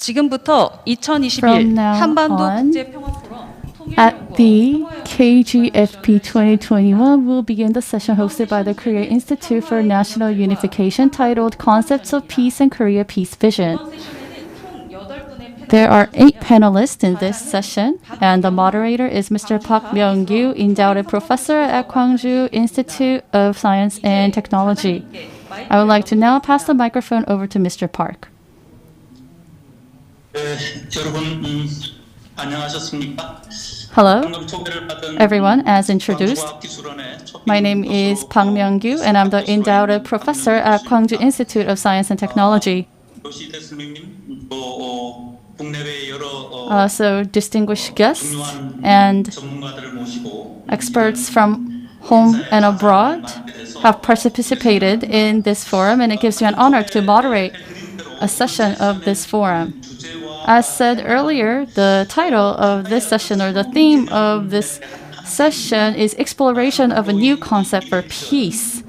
지금부터 2021 From now 한반도 on, 국제평화포럼 at the KGFP 2021, we'll begin the session hosted by the Korea Institute for National Unification titled Concepts of Peace and Korea Peace Vision. There are 8 panelists in this session, and the moderator is Mr. Park Myung-gyu, endowed professor at Gwangju Institute of Science and Technology. I would like to now pass the microphone over to Mr. Park. Hello, everyone. As introduced, my name is Park Myung-gyu, and I'm the endowed professor at Gwangju Institute of Science and Technology. So distinguished guests and experts from home and abroad have participated in this forum, and it gives me an honor to moderate a session of this forum. As said earlier, the title of this session, or the theme of this session, is exploration of a new concept for peace.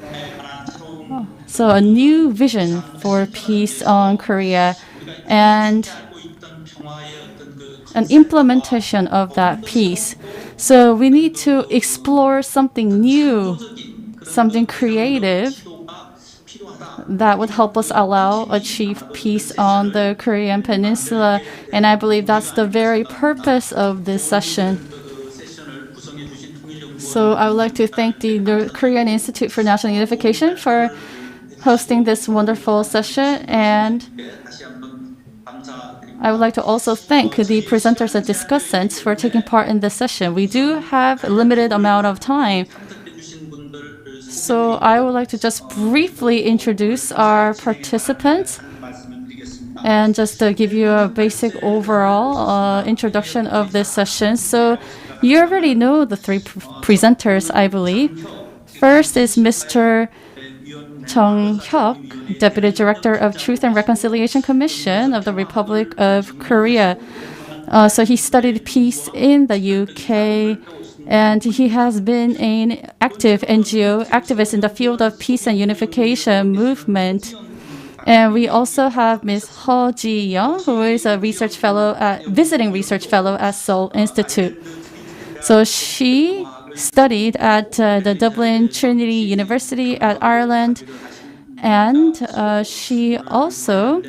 So a new vision for peace on Korea and an implementation of that peace. So we need to explore something new, something creative that would help us achieve peace on the Korean Peninsula. And I believe that's the very purpose of this session. So I would like to thank the Korean Institute for National Unification for hosting this wonderful session, and I would like to also thank the presenters and discussants for taking part in this session. We do have a limited amount of time, so I would like to just briefly introduce our participants and just to give you a basic overall introduction of this session. So you already know the 3 presenters, I believe. First is Mr. Chung Hyuk, Deputy Director of Truth and Reconciliation Commission of the Republic of Korea. So he studied peace in the UK, and he has been an active NGO activist in the field of peace and unification movement. And we also have Ms. Ho Ji-young, who is a visiting research fellow at Seoul Institute. So she studied at the Dublin Trinity University at Ireland, and she also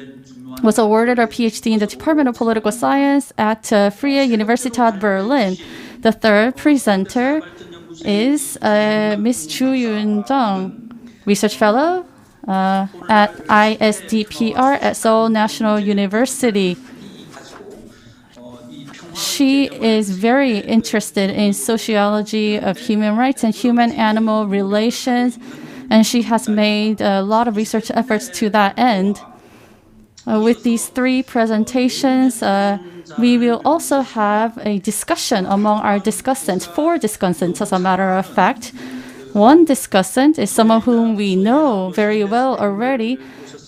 was awarded her PhD in the Department of Political Science at Freie Universität Berlin. The third presenter is Ms. Chu Yoon-jung, research fellow at ISDPR at Seoul National University. She is very interested in sociology of human rights and human-animal relations, and she has made a lot of research efforts to that end. With these 3 presentations, we will also have a discussion among our discussants, 4 discussants as a matter of fact. One discussant is someone whom we know very well already,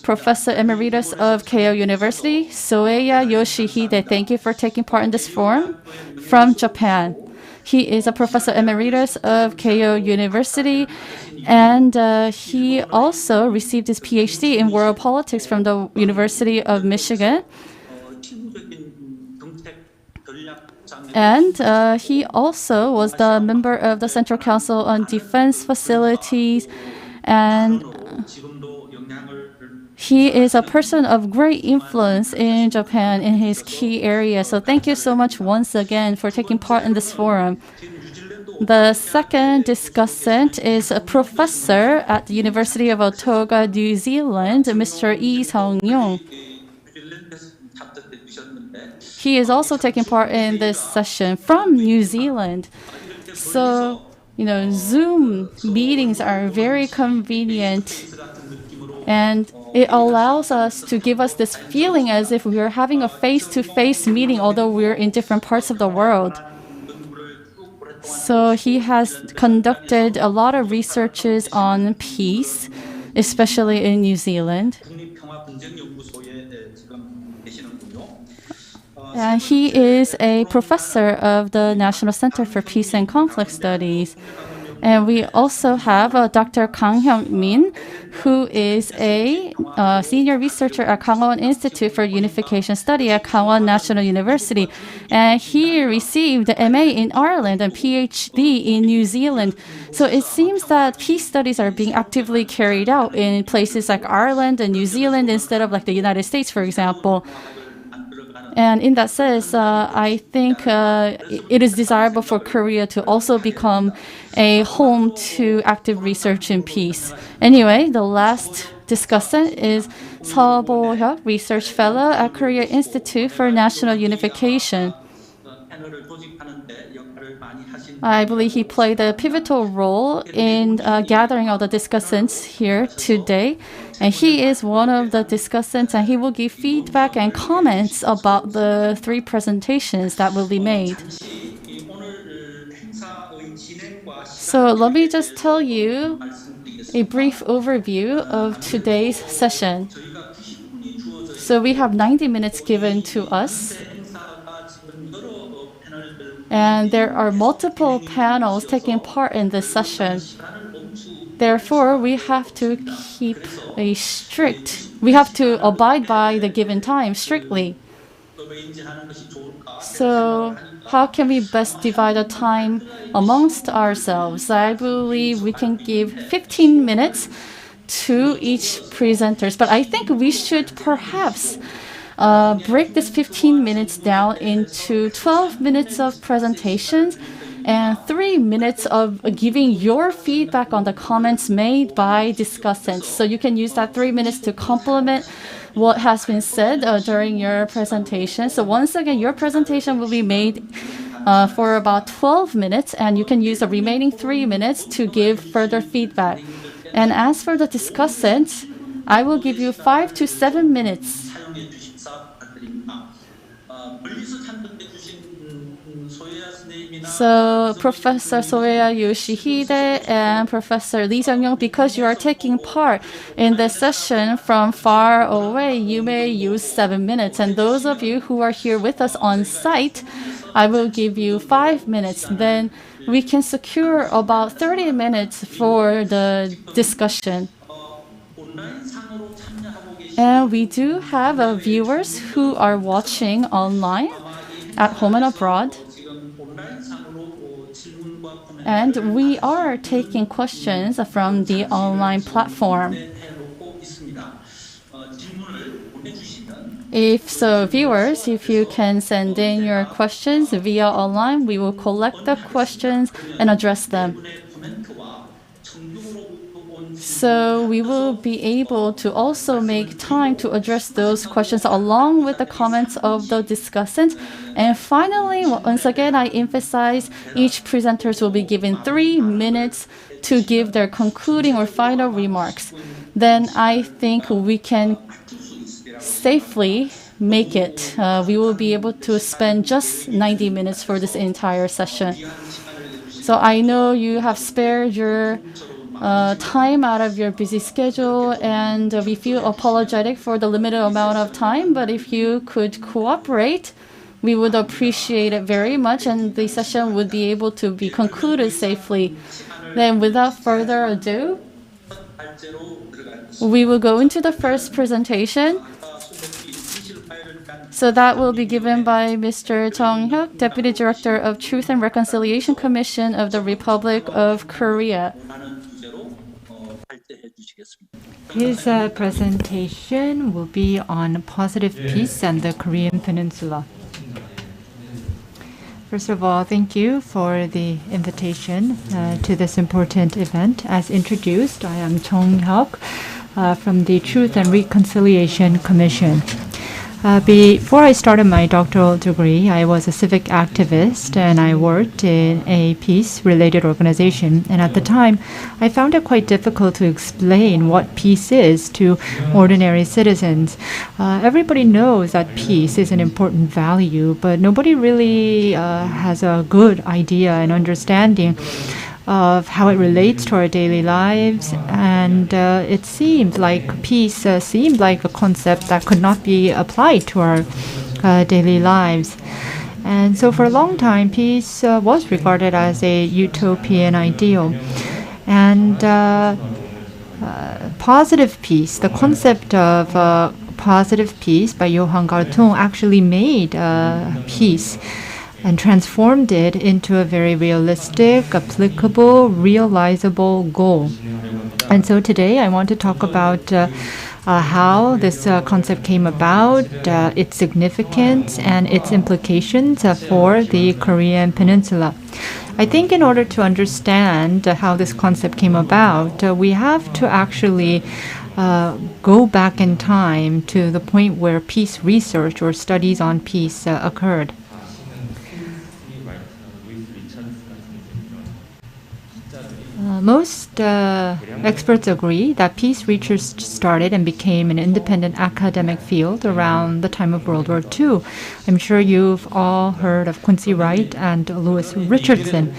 Professor Emeritus of Keio University, Soeya Yoshihide. Thank you for taking part in this forum from Japan. He is a Professor Emeritus of Keio University, and he also received his PhD in world politics from the University of Michigan. And he also was the member of the Central Council on Defense Facilities, and he is a person of great influence in Japan in his key area. So thank you so much once again for taking part in this forum. The second discussant is a professor at the University of Otago, New Zealand, Mr. Lee Sung-yong. He is also taking part in this session from New Zealand. So, Zoom meetings are very convenient, and it allows us to give us this feeling as if we are having a face-to-face meeting, although we're in different parts of the world. So he has conducted a lot of researches on peace, especially in New Zealand. And he is a professor of the National Center for Peace and Conflict Studies. And we also have Dr. Kang Hyung-min, who is a senior researcher at Kangwon Institute for Unification Study at Kangwon National University. And he received the MA in Ireland and PhD in New Zealand. So it seems that peace studies are being actively carried out in places like Ireland and New Zealand instead of like the United States, for example. And in that sense, I think it is desirable for Korea to also become a home to active research in peace. Anyway, the last discussant is Seo Bo-hyuk, Research Fellow at Korea Institute for National Unification. I believe he played a pivotal role in gathering all the discussants here today. And he is one of the discussants, and he will give feedback and comments about the 3 presentations that will be made. So let me just tell you a brief overview of today's session. So we have 90 minutes given to us. And there are multiple panels taking part in this session. Therefore, we have to abide by the given time strictly. So how can we best divide the time amongst ourselves? I believe we can give 15 minutes to each presenters, but I think we should perhaps break this 15 minutes down into 12 minutes of presentations and 3 minutes of giving your feedback on the comments made by discussants. So you can use that 3 minutes to complement what has been said during your presentation. So once again, your presentation will be made for about 12 minutes, and you can use the remaining 3 minutes to give further feedback. And as for the discussants, I will give you 5 to 7 minutes. So Professor Soeya Yoshihide and Professor Lee Seung-young, because you are taking part in the session from far away, you may use 7 minutes. And those of you who are here with us on site, I will give you 5 minutes. Then we can secure about 30 minutes for the discussion. And we do have viewers who are watching online at home and abroad. And we are taking questions from the online platform. If so, viewers, if you can send in your questions via online, we will collect the questions and address them. So we will be able to also make time to address those questions along with the comments of the discussants. And finally, once again, I emphasize each presenters will be given 3 minutes to give their concluding or final remarks. Then I think we can safely make it. We will be able to spend just 90 minutes for this entire session. So I know you have spared your time out of your busy schedule, and we feel apologetic for the limited amount of time, but if you could cooperate, we would appreciate it very much, and the session would be able to be concluded safely. Then without further ado, we will go into the first presentation. So that will be given by Mr. Jung-hyuk, Deputy Director of Truth and Reconciliation Commission of the Republic of Korea. His presentation will be on positive peace and the Korean Peninsula. First of all, thank you for the invitation to this important event. As introduced, I am Jung-hyuk from the Truth and Reconciliation Commission. Before I started my doctoral degree, I was a civic activist and I worked in a peace-related organization. And at the time, I found it quite difficult to explain what peace is to ordinary citizens. Everybody knows that peace is an important value, but nobody really has a good idea and understanding of how it relates to our daily lives, and it seemed like peace seemed like a concept that could not be applied to our daily lives. And so for a long time, peace was regarded as a utopian ideal. And positive peace, the concept of positive peace by Johann Galtung actually made peace and transformed it into a very realistic, applicable, realizable goal. And so today I want to talk about how this concept came about, its significance, and its implications for the Korean Peninsula. I think in order to understand how this concept came about, we have to actually go back in time to the point where peace research or studies on peace occurred. Most experts agree that peace research started and became an independent academic field around the time of World War II. I'm sure you've all heard of Quincy Wright and Louis Richardson.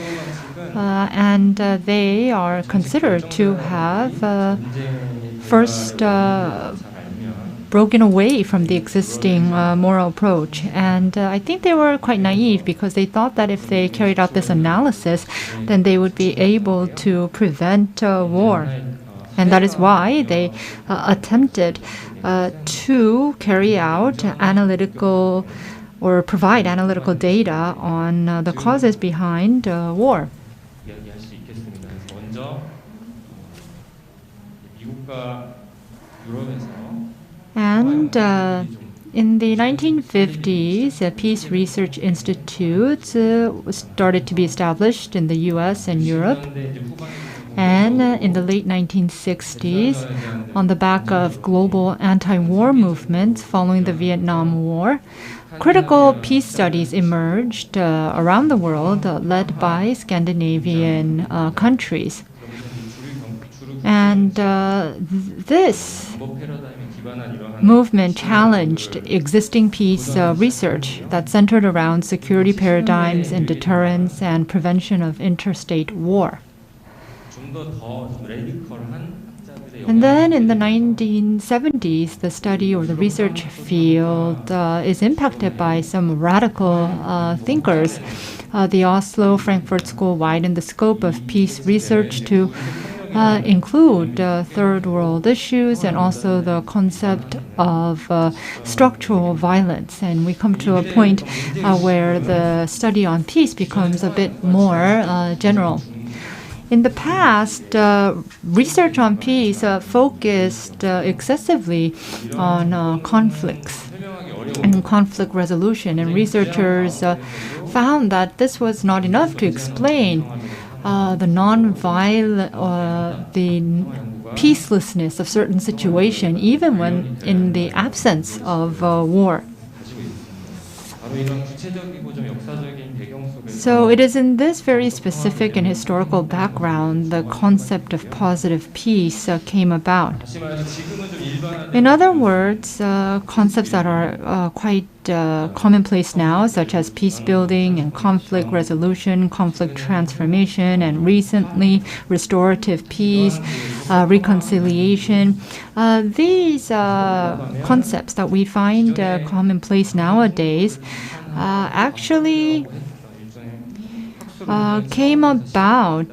And they are considered to have first broken away from the existing moral approach. And I think they were quite naive because they thought that if they carried out this analysis, then they would be able to prevent war. And that is why they attempted to carry out analytical or provide analytical data on the causes behind war. And in the 1950s, peace research institutes started to be established in the US and Europe. And in the late 1960s, on the back of global anti-war movements following the Vietnam War, critical peace studies emerged around the world, led by Scandinavian countries. And this movement challenged existing peace research that centered around security paradigms and deterrence and prevention of interstate war. And then in the 1970s, the study or the research field is impacted by some radical thinkers. The Oslo Frankfurt School widened the scope of peace research to include third world issues and also the concept of structural violence. And we come to a point where the study on peace becomes a bit more general. In the past, research on peace focused excessively on conflicts and conflict resolution, and researchers found that this was not enough to explain the non-violent, the peacelessness of certain situation, even when in the absence of war. So it is in this very specific and historical background the concept of positive peace came about. In other words, concepts that are quite commonplace now, such as peace building and conflict resolution, conflict transformation, and recently restorative peace, reconciliation. These concepts that we find commonplace nowadays actually came about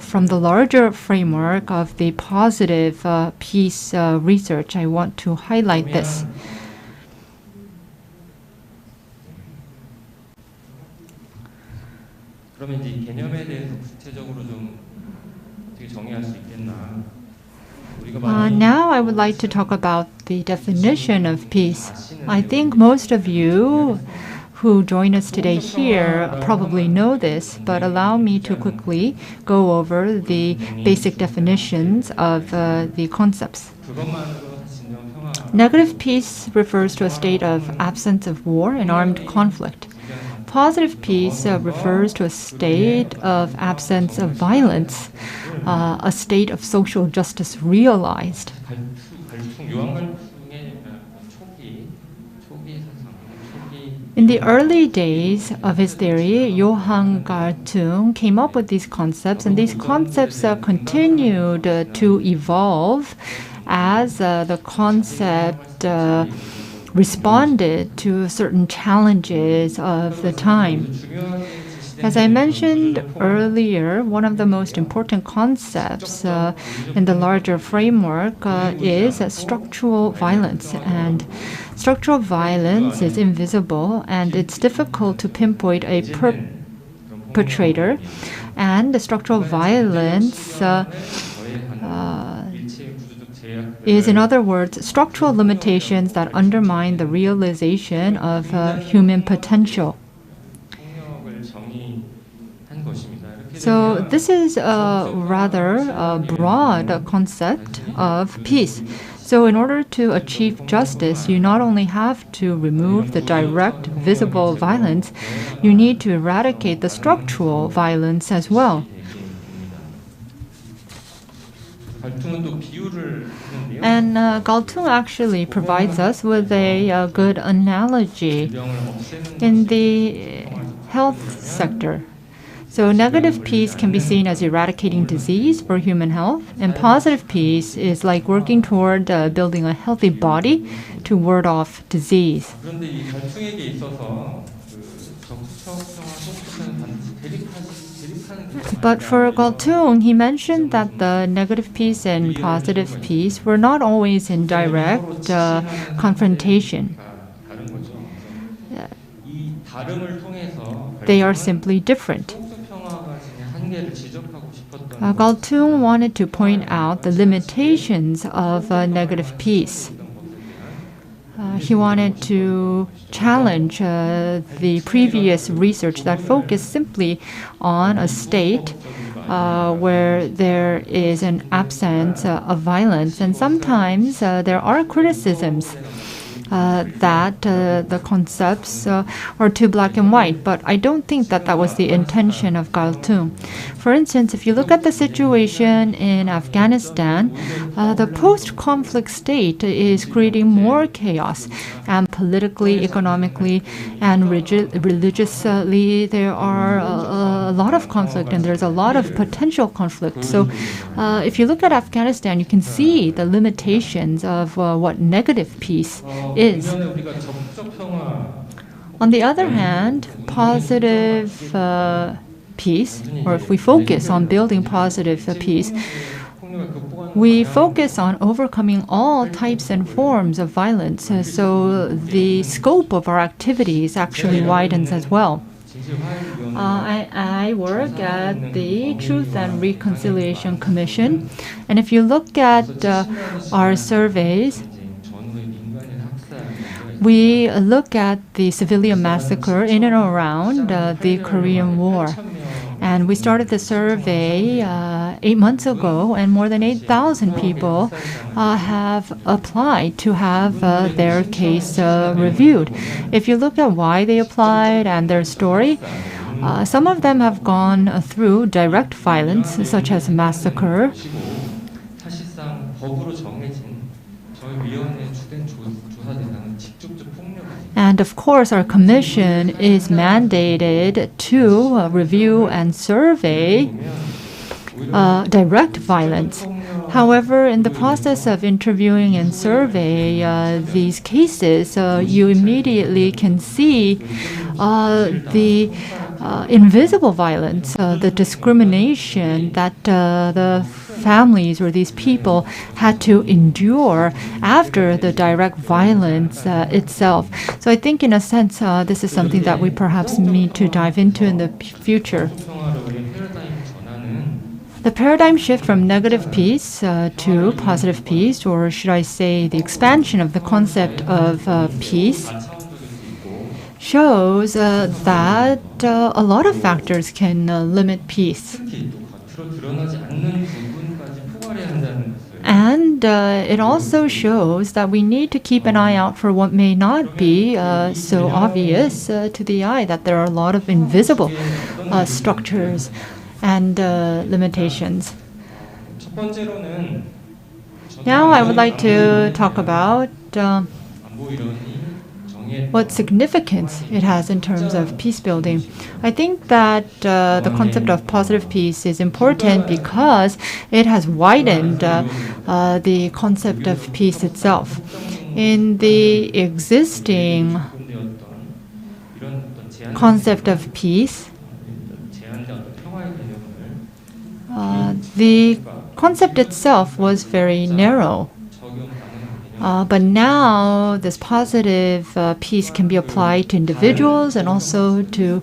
from the larger framework of the positive peace research. I want to highlight this. Now I would like to talk about the definition of peace. I think most of you who join us today here probably know this, but allow me to quickly go over the basic definitions of the concepts. Negative peace refers to a state of absence of war and armed conflict. Positive peace refers to a state of absence of violence, a state of social justice realized. In the early days of his theory, Johann Galtung came up with these concepts, and these concepts continued to evolve as the concept responded to certain challenges of the time. As I mentioned earlier, one of the most important concepts in the larger framework is structural violence. And structural violence is invisible and it's difficult to pinpoint a perpetrator. And the structural violence is, in other words, structural limitations that undermine the realization of human potential. So this is a rather broad concept of peace. So in order to achieve justice, you not only have to remove the direct, visible violence, you need to eradicate the structural violence as well. And Galtung actually provides us with a good analogy in the health sector. So negative peace can be seen as eradicating disease for human health, and positive peace is like working toward building a healthy body to ward off disease. But for Galtung, he mentioned that the negative peace and positive peace were not always in direct confrontation. They are simply different. Galtung wanted to point out the limitations of negative peace. He wanted to challenge the previous research that focused simply on a state where there is an absence of violence. And sometimes there are criticisms that the concepts are too black and white, but I don't think that that was the intention of Galtung. For instance, if you look at the situation in Afghanistan, the post-conflict state is creating more chaos, and politically, economically, and religiously, there are a lot of conflict, and there's a lot of potential conflict. So if you look at Afghanistan, you can see the limitations of what negative peace is. On the other hand, positive peace, or if we focus on building positive peace, we focus on overcoming all types and forms of violence. So the scope of our activities actually widens as well. I work at the Truth and Reconciliation Commission, and if you look at our surveys, we look at the civilian massacre in and around the Korean War. And we started the survey 8 months ago, and more than 8,000 people have applied to have their case reviewed. If you look at why they applied and their story, some of them have gone through direct violence, such as massacre. And of course, our commission is mandated to review and survey direct violence. However, in the process of interviewing and survey these cases, you immediately can see the invisible violence, the discrimination that the families or these people had to endure after the direct violence itself. So I think in a sense, this is something that we perhaps need to dive into in the future. The paradigm shift from negative peace to positive peace, or should I say the expansion of the concept of peace, shows that a lot of factors can limit peace. And it also shows that we need to keep an eye out for what may not be so obvious to the eye, that there are a lot of invisible structures and limitations. Now I would like to talk about what significance it has in terms of peace building. I think that the concept of positive peace is important because it has widened the concept of peace itself. In the existing concept of peace, the concept itself was very narrow. But now this positive peace can be applied to individuals and also to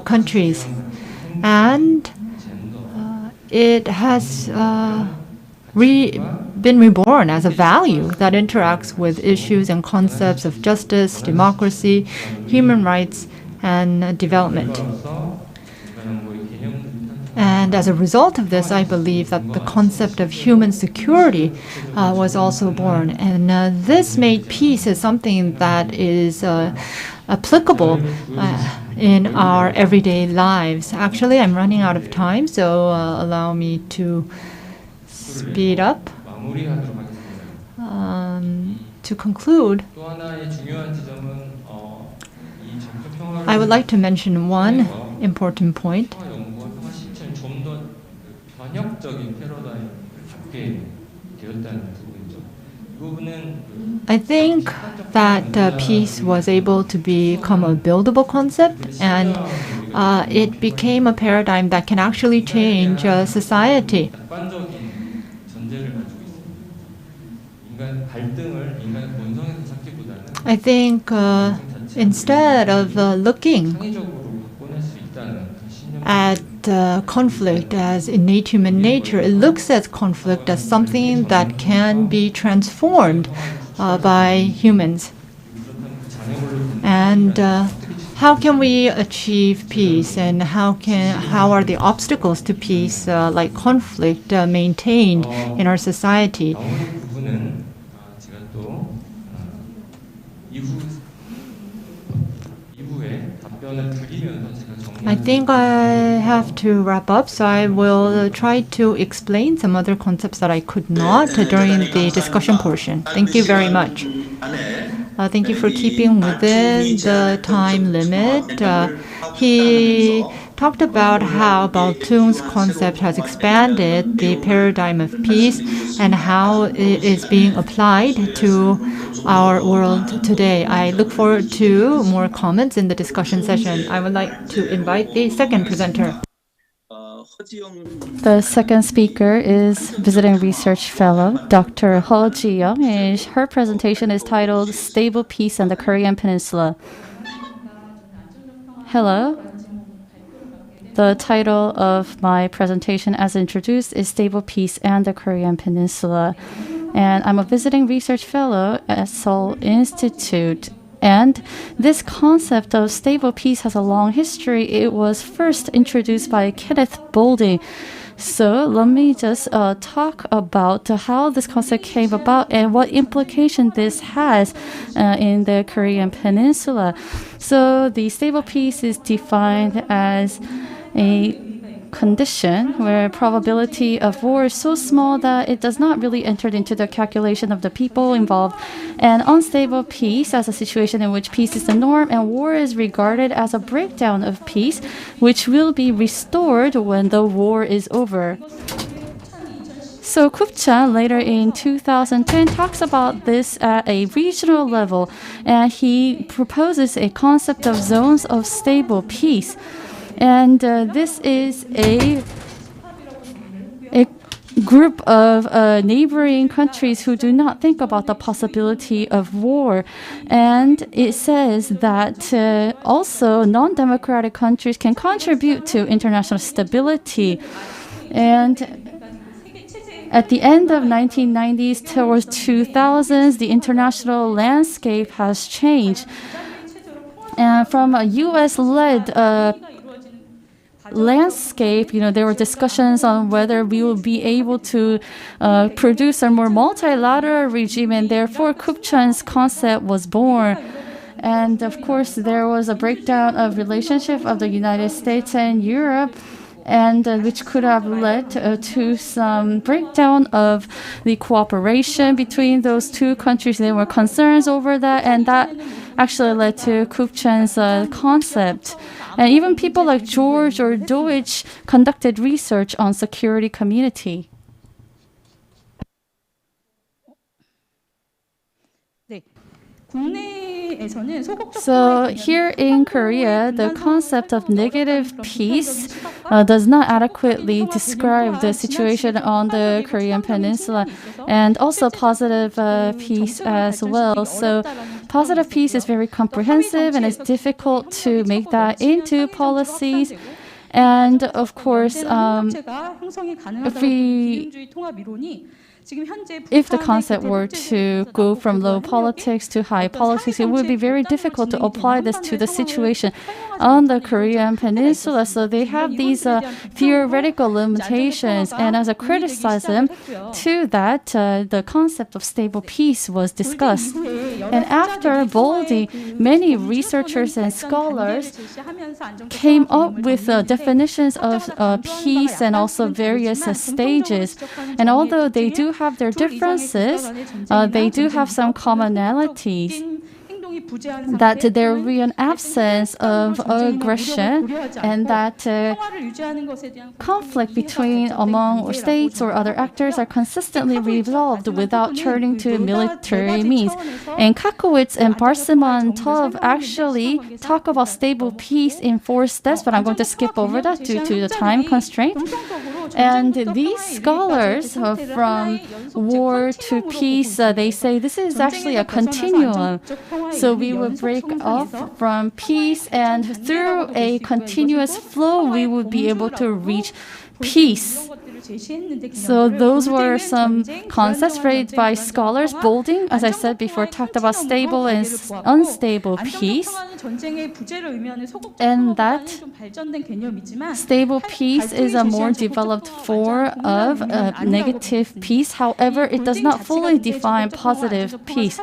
countries. And it has been reborn as a value that interacts with issues and concepts of justice, democracy, human rights, and development. And as a result of this, I believe that the concept of human security was also born. And this made peace as something that is applicable in our everyday lives. Actually, I'm running out of time, so allow me to speed up. To conclude, I would like to mention one important point. I think that peace was able to become a buildable concept, and it became a paradigm that can actually change society. I think instead of looking at conflict as innate human nature, it looks at conflict as something that can be transformed by humans. And how can we achieve peace, and how are the obstacles to peace, like conflict, maintained in our society? I think I have to wrap up, so I will try to explain some other concepts that I could not during the discussion portion. Thank you very much. Thank you for keeping within the time limit. He talked about how Baltung's concept has expanded the paradigm of peace and how it is being applied to our world today. I look forward to more comments in the discussion session. I would like to invite the second presenter. The second speaker is visiting research fellow Dr. He Ji-young, and her presentation is titled Stable Peace and the Korean Peninsula. Hello. The title of my presentation, as introduced, is Stable Peace and the Korean Peninsula. And I'm a visiting research fellow at Seoul Institute. And this concept of stable peace has a long history. It was first introduced by Kenneth Boulding. So let me just talk about how this concept came about and what implication this has in the Korean Peninsula. So the stable peace is defined as a condition where probability of war is so small that it does not really enter into the calculation of the people involved. And unstable peace as a situation in which peace is the norm and war is regarded as a breakdown of peace, which will be restored when the war is over. So Kupchan later in 2010 talks about this at a regional level, and he proposes a concept of zones of stable peace. And this is a group of neighboring countries who do not think about the possibility of war. And it says that also non-democratic countries can contribute to international stability. And at the end of 1990s towards 2000s, the international landscape has changed. And from a US-led landscape, there were discussions on whether we will be able to produce a more multilateral regime, and therefore Kupchan's concept was born. And of course, there was a breakdown of relationship of the United States and Europe, and which could have led to some breakdown of the cooperation between those two countries. There were concerns over that, and that actually led to Kupchan's concept. And even people like George or Deutsch conducted research on security community. So here in Korea, the concept of negative peace does not adequately describe the situation on the Korean Peninsula, and also positive peace as well. So positive peace is very comprehensive and it's difficult to make that into policies. And of course, if the concept were to go from low politics to high politics, it would be very difficult to apply this to the situation on the Korean Peninsula. So they have these theoretical limitations, and as a criticism to that, the concept of stable peace was discussed. And after Boldy, many researchers and scholars came up with definitions of peace and also various stages. And although they do have their differences, they do have some commonalities. That there will be an absence of aggression, and that conflict between among states or other actors are consistently resolved without turning to military means. And Kakowitz and Barsimon-Tov actually talk about stable peace in 4 steps, but I'm going to skip over that due to the time constraint. And these scholars from war to peace, they say this is actually a continuum. So we would break off from peace, and through a continuous flow, we would be able to reach peace. So those were some concepts raised by scholars. Bolding, as I said before, talked about stable and unstable peace. And that stable peace is a more developed form of negative peace. However, it does not fully define positive peace.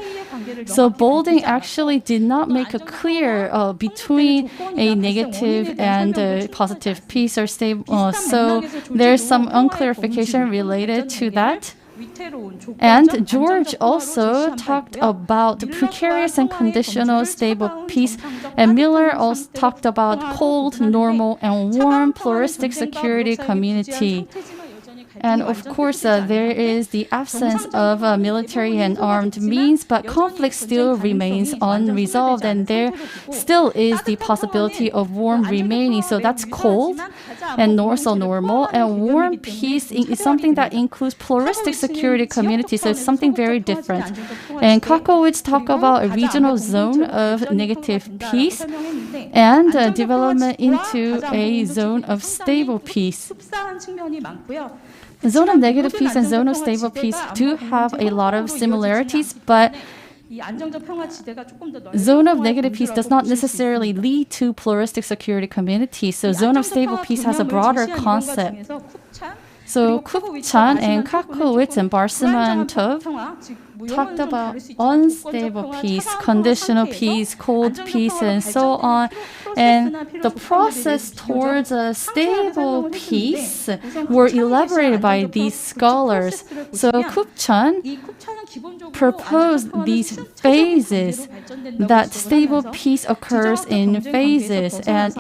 So Bolding actually did not make a clear between a negative and a positive peace or stable. So there's some unclarification related to that. And George also talked about precarious and conditional stable peace. And Miller also talked about cold, normal, and warm pluralistic security community. And of course, there is the absence of military and armed means, but conflict still remains unresolved, and there still is the possibility of warm remaining. So that's cold and also normal. And warm peace is something that includes pluralistic security community, so it's something very different. And Kakowitz talk about a regional zone of negative peace and development into a zone of stable peace. Zone of negative peace and zone of stable peace do have a lot of similarities, but zone of negative peace does not necessarily lead to pluralistic security community. So zone of stable peace has a broader concept. So Kupchan and Kakowitz and Barsimon-Tov talked about unstable peace, conditional peace, cold peace, and so on. And the process towards a stable peace were elaborated by these scholars. So Kupchan proposed these phases, that stable peace occurs in phases, and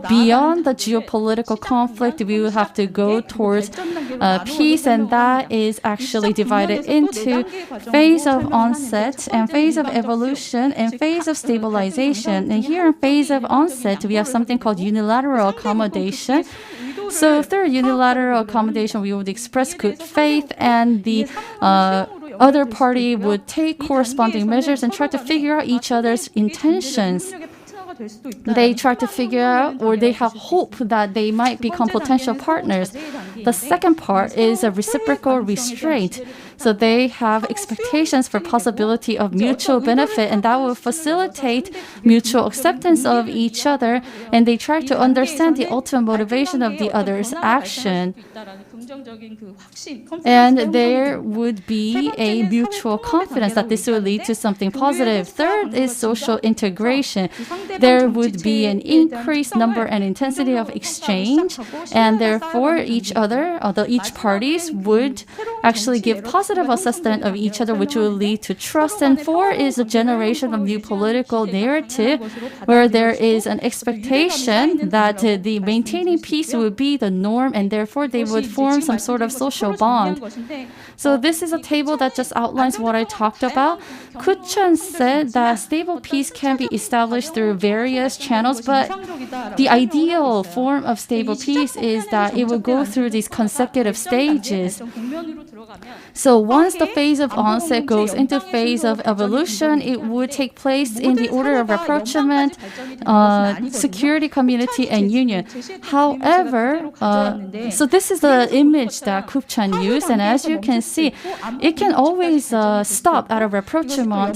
beyond the geopolitical conflict, we will have to go towards peace, and that is actually divided into phase of onset and phase of evolution and phase of stabilization. And here in phase of onset, we have something called unilateral accommodation. So through unilateral accommodation, we would express good faith, and the other party would take corresponding measures and try to figure out each other's intentions. They try to figure out, or they have hope that they might become potential partners. The second part is a reciprocal restraint. So they have expectations for possibility of mutual benefit, and that will facilitate mutual acceptance of each other, and they try to understand the ultimate motivation of the other's action. And there would be a mutual confidence that this will lead to something positive. Third is social integration. There would be an increased number and intensity of exchange, and therefore each parties would actually give positive assessment of each other, which will lead to trust. And four is a generation of new political narrative, where there is an expectation that the maintaining peace would be the norm, and therefore they would form some sort of social bond. So this is a table that just outlines what I talked about. Kuchan said that stable peace can be established through various channels, but the ideal form of stable peace is that it will go through these consecutive stages. So once the phase of onset goes into phase of evolution, it would take place in the order of rapprochement, security, community, and union. However, so this is the image that Kupchan used, and as you can see, it can always stop at a rapprochement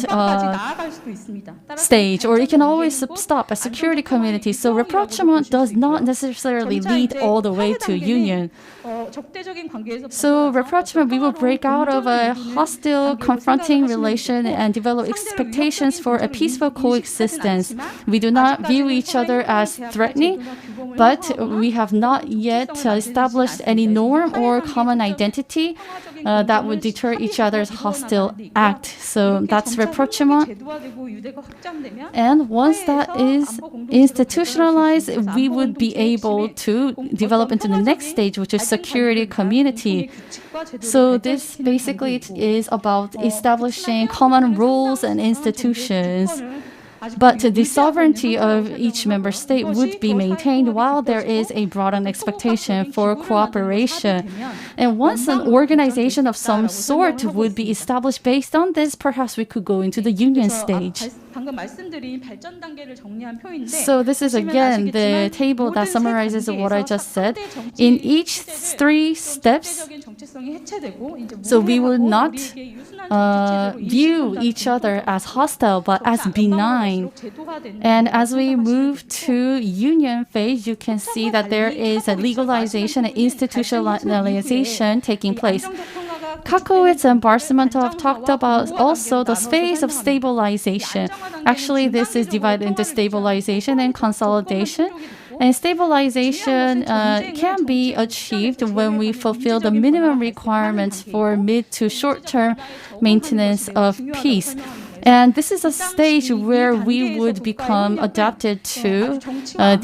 stage, or it can always stop at security community. So rapprochement does not necessarily lead all the way to union. So rapprochement, we will break out of a hostile, confronting relation and develop expectations for a peaceful coexistence. We do not view each other as threatening, but we have not yet established any norm or common identity that would deter each other's hostile act. So that's rapprochement. And once that is institutionalized, we would be able to develop into the next stage, which is security community. So this basically is about establishing common rules and institutions. But the sovereignty of each member state would be maintained while there is a broadened expectation for cooperation. And once an organization of some sort would be established based on this, perhaps we could go into the union stage. So this is again the table that summarizes what I just said. In each 3 steps, so we would not view each other as hostile, but as benign. And as we move to union phase, you can see that there is a legalization and institutionalization taking place. Kakowitz and Barsimentov talked about also the phase of stabilization. Actually, this is divided into stabilization and consolidation. And stabilization can be achieved when we fulfill the minimum requirements for mid to short-term maintenance of peace. And this is a stage where we would become adapted to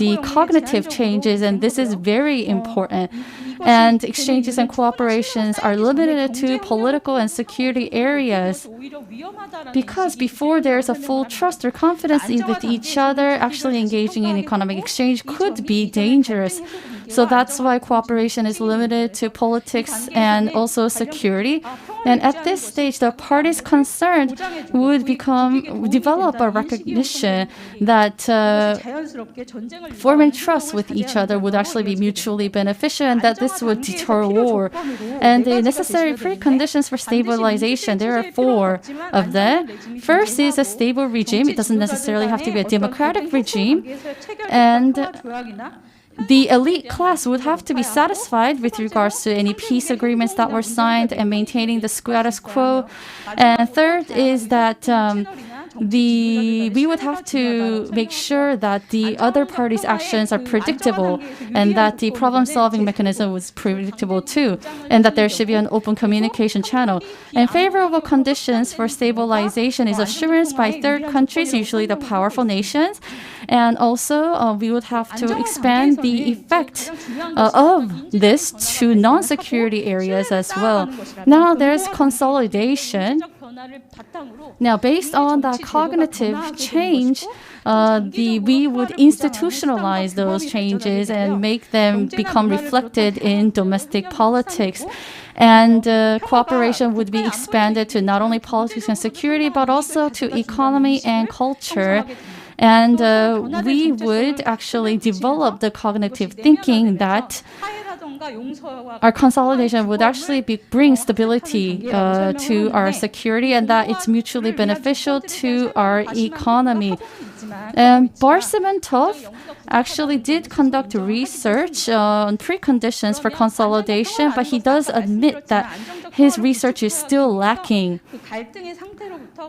the cognitive changes, and this is very important. And exchanges and cooperations are limited to political and security areas, because before there's a full trust or confidence with each other, actually engaging in economic exchange could be dangerous. So that's why cooperation is limited to politics and also security. And at this stage, the parties concerned would develop a recognition that forming trust with each other would actually be mutually beneficial, and that this would deter war. And the necessary preconditions for stabilization, there are 4 of them. First is a stable regime. It doesn't necessarily have to be a democratic regime. And the elite class would have to be satisfied with regards to any peace agreements that were signed and maintaining the status quo. And third is that we would have to make sure that the other party's actions are predictable, and that the problem-solving mechanism was predictable too, and that there should be an open communication channel. And favorable conditions for stabilization is assurance by third countries, usually the powerful nations. And also, we would have to expand the effect of this to non-security areas as well. Now, there's consolidation. Now, based on that cognitive change, we would institutionalize those changes and make them become reflected in domestic politics. And cooperation would be expanded to not only politics and security, but also to economy and culture. And we would actually develop the cognitive thinking that our consolidation would actually bring stability to our security, and that it's mutually beneficial to our economy. And Barsimentov actually did conduct research on preconditions for consolidation, but he does admit that his research is still lacking.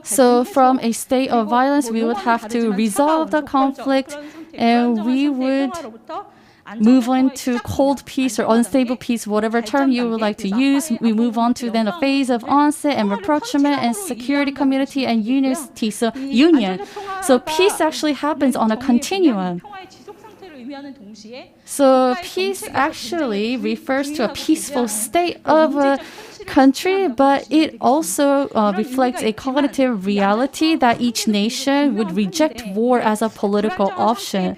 So from a state of violence, we would have to resolve the conflict, and we would move on to cold peace or unstable peace, whatever term you would like to use. We move on to then a phase of onset and rapprochement and security community and unity, so union. So peace actually happens on a continuum. So peace actually refers to a peaceful state of a country, but it also reflects a cognitive reality that each nation would reject war as a political option.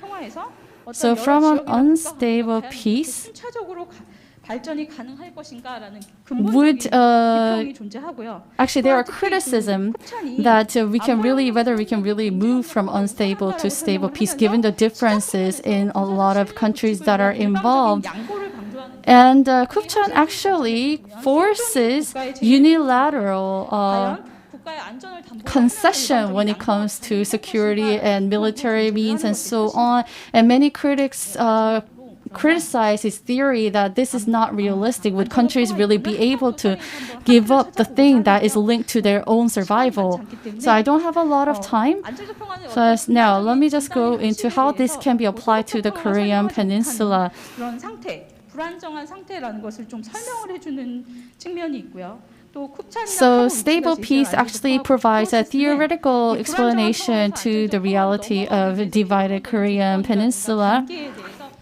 So from an unstable peace, would actually there are criticism that whether we can really move from unstable to stable peace given the differences in a lot of countries that are involved. And Kupchan actually forces unilateral concession when it comes to security and military means and so on. And many critics criticize his theory that this is not realistic. Would countries really be able to give up the thing that is linked to their own survival? So I don't have a lot of time. So now let me just go into how this can be applied to the Korean Peninsula. So stable peace actually provides a theoretical explanation to the reality of a divided Korean Peninsula.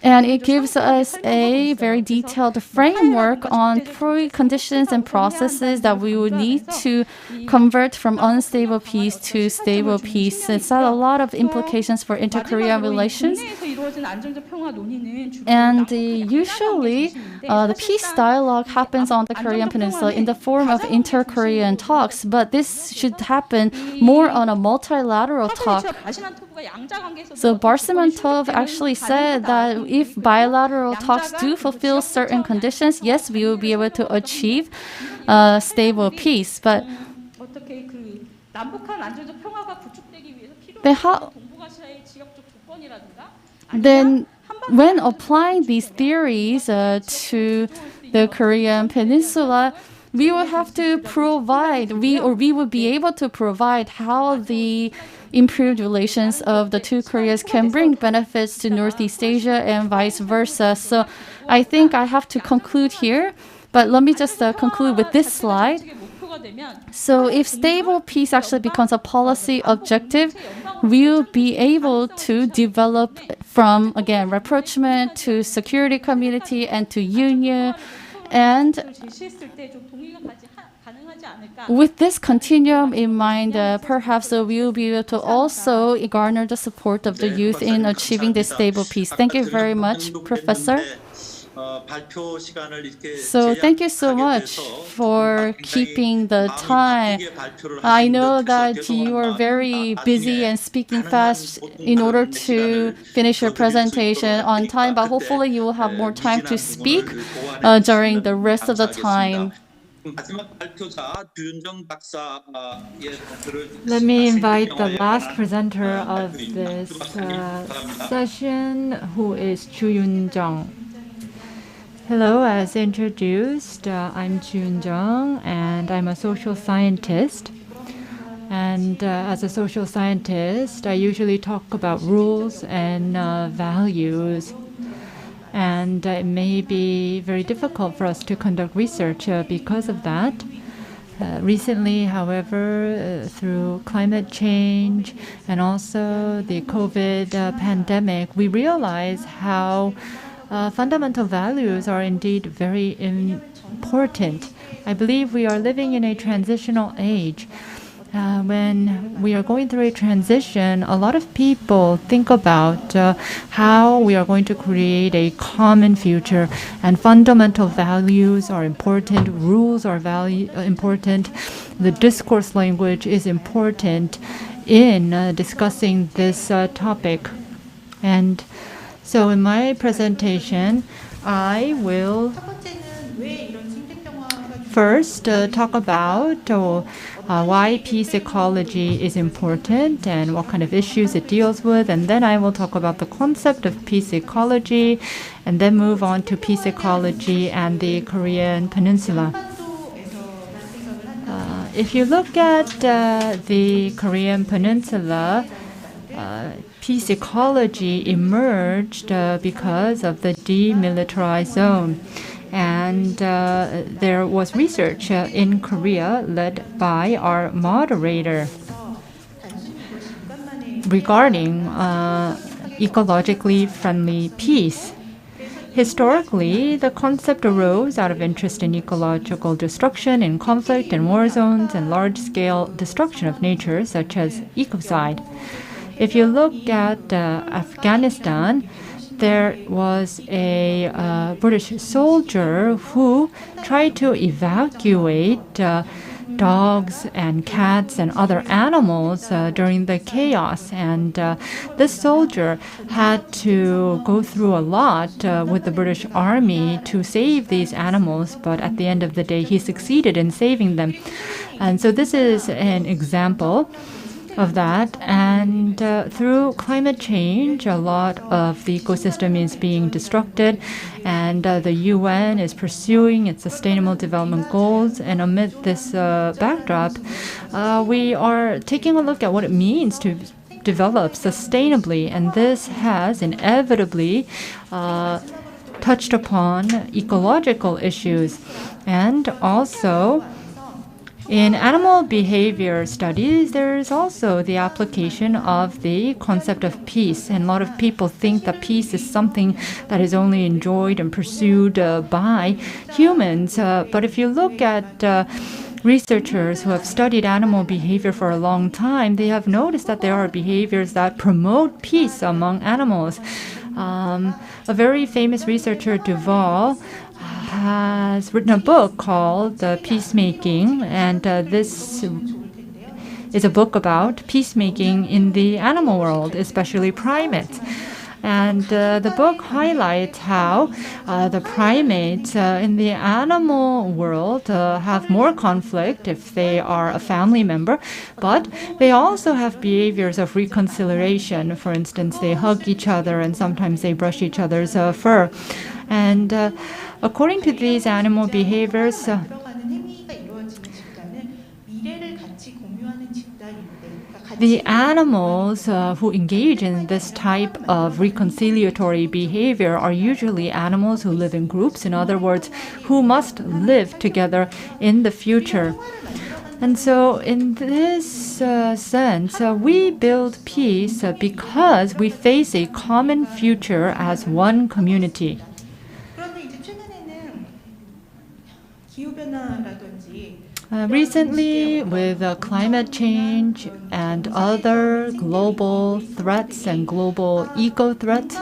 And it gives us a very detailed framework on preconditions and processes that we would need to convert from unstable peace to stable peace. It's had a lot of implications for inter-Korean relations. And usually, the peace dialogue happens on the Korean Peninsula in the form of inter-Korean talks, but this should happen more on a multilateral talk. So Barsimantov actually said that if bilateral talks do fulfill certain conditions, yes, we will be able to achieve stable peace. But then when applying these theories to the Korean Peninsula, we will have to provide, we would be able to provide how the improved relations of the two Koreas can bring benefits to Northeast Asia and vice versa. So I think I have to conclude here, but let me just conclude with this slide. So if stable peace actually becomes a policy objective, we'll be able to develop from, again, rapprochement to security community and to union. And with this continuum in mind, perhaps we will be able to also garner the support of the youth in achieving this stable peace. Thank you very much, Professor. So thank you so much for keeping the time. I know that you are very busy and speaking fast in order to finish your presentation on time, but hopefully you will have more time to speak during the rest of the time. Let me invite the last presenter of this session, who is Chu Yun-jung. Hello, as introduced, I'm Chu Yun-jung, and I'm a social scientist. And as a social scientist, I usually talk about rules and values. And it may be very difficult for us to conduct research because of that. Recently, however, through climate change and also the COVID pandemic, we realize how fundamental values are indeed very important. I believe we are living in a transitional age. When we are going through a transition, a lot of people think about how we are going to create a common future, and fundamental values are important, rules are important, the discourse language is important in discussing this topic. And so in my presentation, I will first talk about why peace ecology is important and what kind of issues it deals with, and then I will talk about the concept of peace ecology, and then move on to peace ecology and the Korean Peninsula. If you look at the Korean Peninsula, peace ecology emerged because of the demilitarized zone. And there was research in Korea led by our moderator regarding ecologically friendly peace. Historically, the concept arose out of interest in ecological destruction in conflict and war zones and large-scale destruction of nature, such as ecocide. If you look at Afghanistan, there was a British soldier who tried to evacuate dogs and cats and other animals during the chaos. And this soldier had to go through a lot with the British Army to save these animals, but at the end of the day, he succeeded in saving them. And so this is an example of that. And through climate change, a lot of the ecosystem is being destructed, and the UN is pursuing its sustainable development goals. And amid this backdrop, we are taking a look at what it means to develop sustainably, and this has inevitably touched upon ecological issues. And also, in animal behavior studies, there is also the application of the concept of peace. And a lot of people think that peace is something that is only enjoyed and pursued by humans. But if you look at researchers who have studied animal behavior for a long time, they have noticed that there are behaviors that promote peace among animals. A very famous researcher, Duval, has written a book called Peacemaking, and this is a book about peacemaking in the animal world, especially primates. And the book highlights how the primates in the animal world have more conflict if they are a family member, but they also have behaviors of reconciliation. For instance, they hug each other and sometimes they brush each other's fur. And according to these animal behaviors, the animals who engage in this type of reconciliatory behavior are usually animals who live in groups, in other words, who must live together in the future. And so in this sense, we build peace because we face a common future as one community. Recently, with climate change and other global threats and global eco-threats,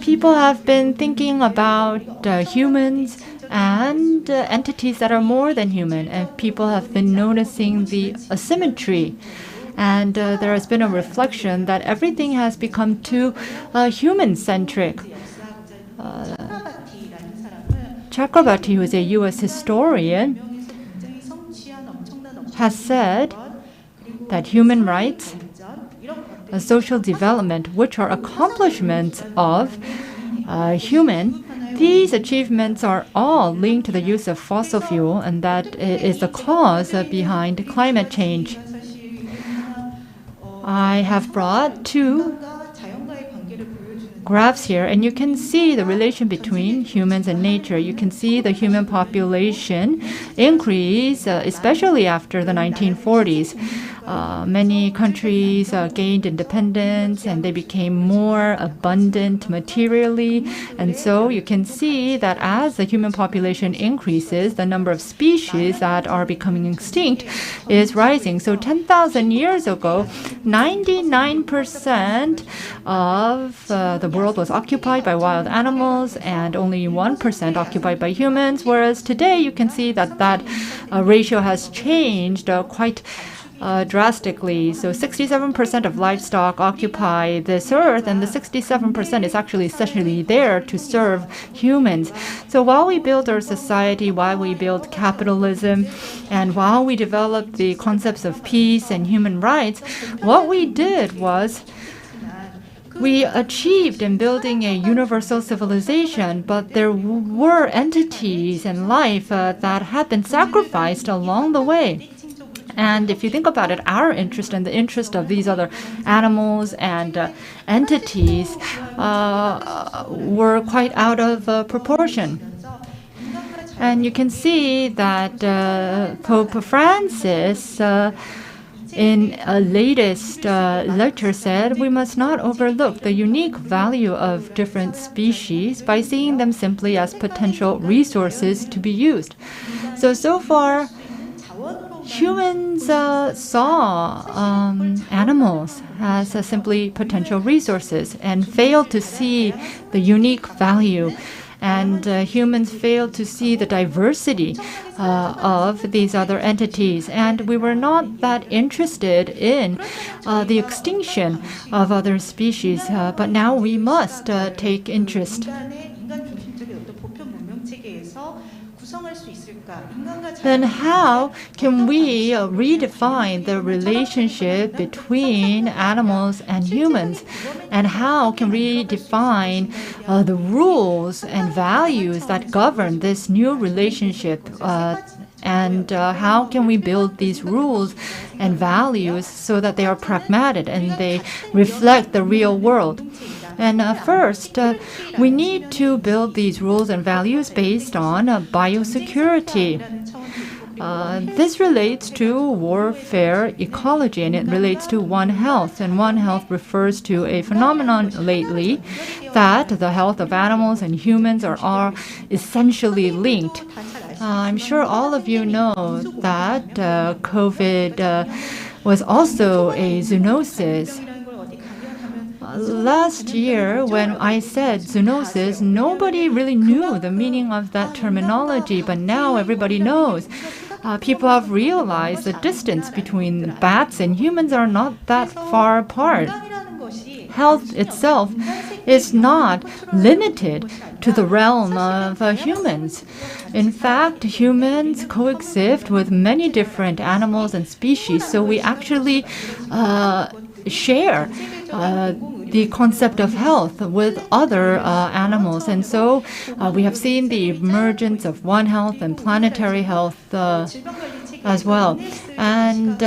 people have been thinking about humans and entities that are more than human, and people have been noticing the asymmetry. And there has been a reflection that everything has become too human-centric. Chakrabarti, who is a U.S. historian, has said that human rights, social development, which are accomplishments of human, these achievements are all linked to the use of fossil fuel, and that is the cause behind climate change. I have brought two graphs here, and you can see the relation between humans and nature. You can see the human population increase, especially after the 1940s. Many countries gained independence and they became more abundant materially. And so you can see that as the human population increases, the number of species that are becoming extinct is rising. So 10,000 years ago, 99% of the world was occupied by wild animals and only 1% occupied by humans, whereas today you can see that that ratio has changed quite drastically. So 67% of livestock occupy this earth, and the 67% is actually essentially there to serve humans. So while we build our society, while we build capitalism, and while we develop the concepts of peace and human rights, what we did was we achieved in building a universal civilization, but there were entities and life that had been sacrificed along the way. And if you think about it, our interest and the interest of these other animals and entities were quite out of proportion. And you can see that Pope Francis in a latest lecture said we must not overlook the unique value of different species by seeing them simply as potential resources to be used. So far, humans saw animals as simply potential resources and failed to see the unique value. And humans failed to see the diversity of these other entities. And we were not that interested in the extinction of other species. But now we must take interest. Then how can we redefine the relationship between animals and humans? And how can we define the rules and values that govern this new relationship? And how can we build these rules and values so that they are pragmatic and they reflect the real world? And first, we need to build these rules and values based on biosecurity. This relates to warfare ecology, and it relates to One Health. And One Health refers to a phenomenon lately that the health of animals and humans are essentially linked. I'm sure all of you know that COVID was also a zoonosis. Last year, when I said zoonosis, nobody really knew the meaning of that terminology, but now everybody knows. People have realized the distance between bats and humans are not that far apart. Health itself is not limited to the realm of humans. In fact, humans coexist with many different animals and species, so we actually share the concept of health with other animals. And so we have seen the emergence of One Health and planetary health as well. And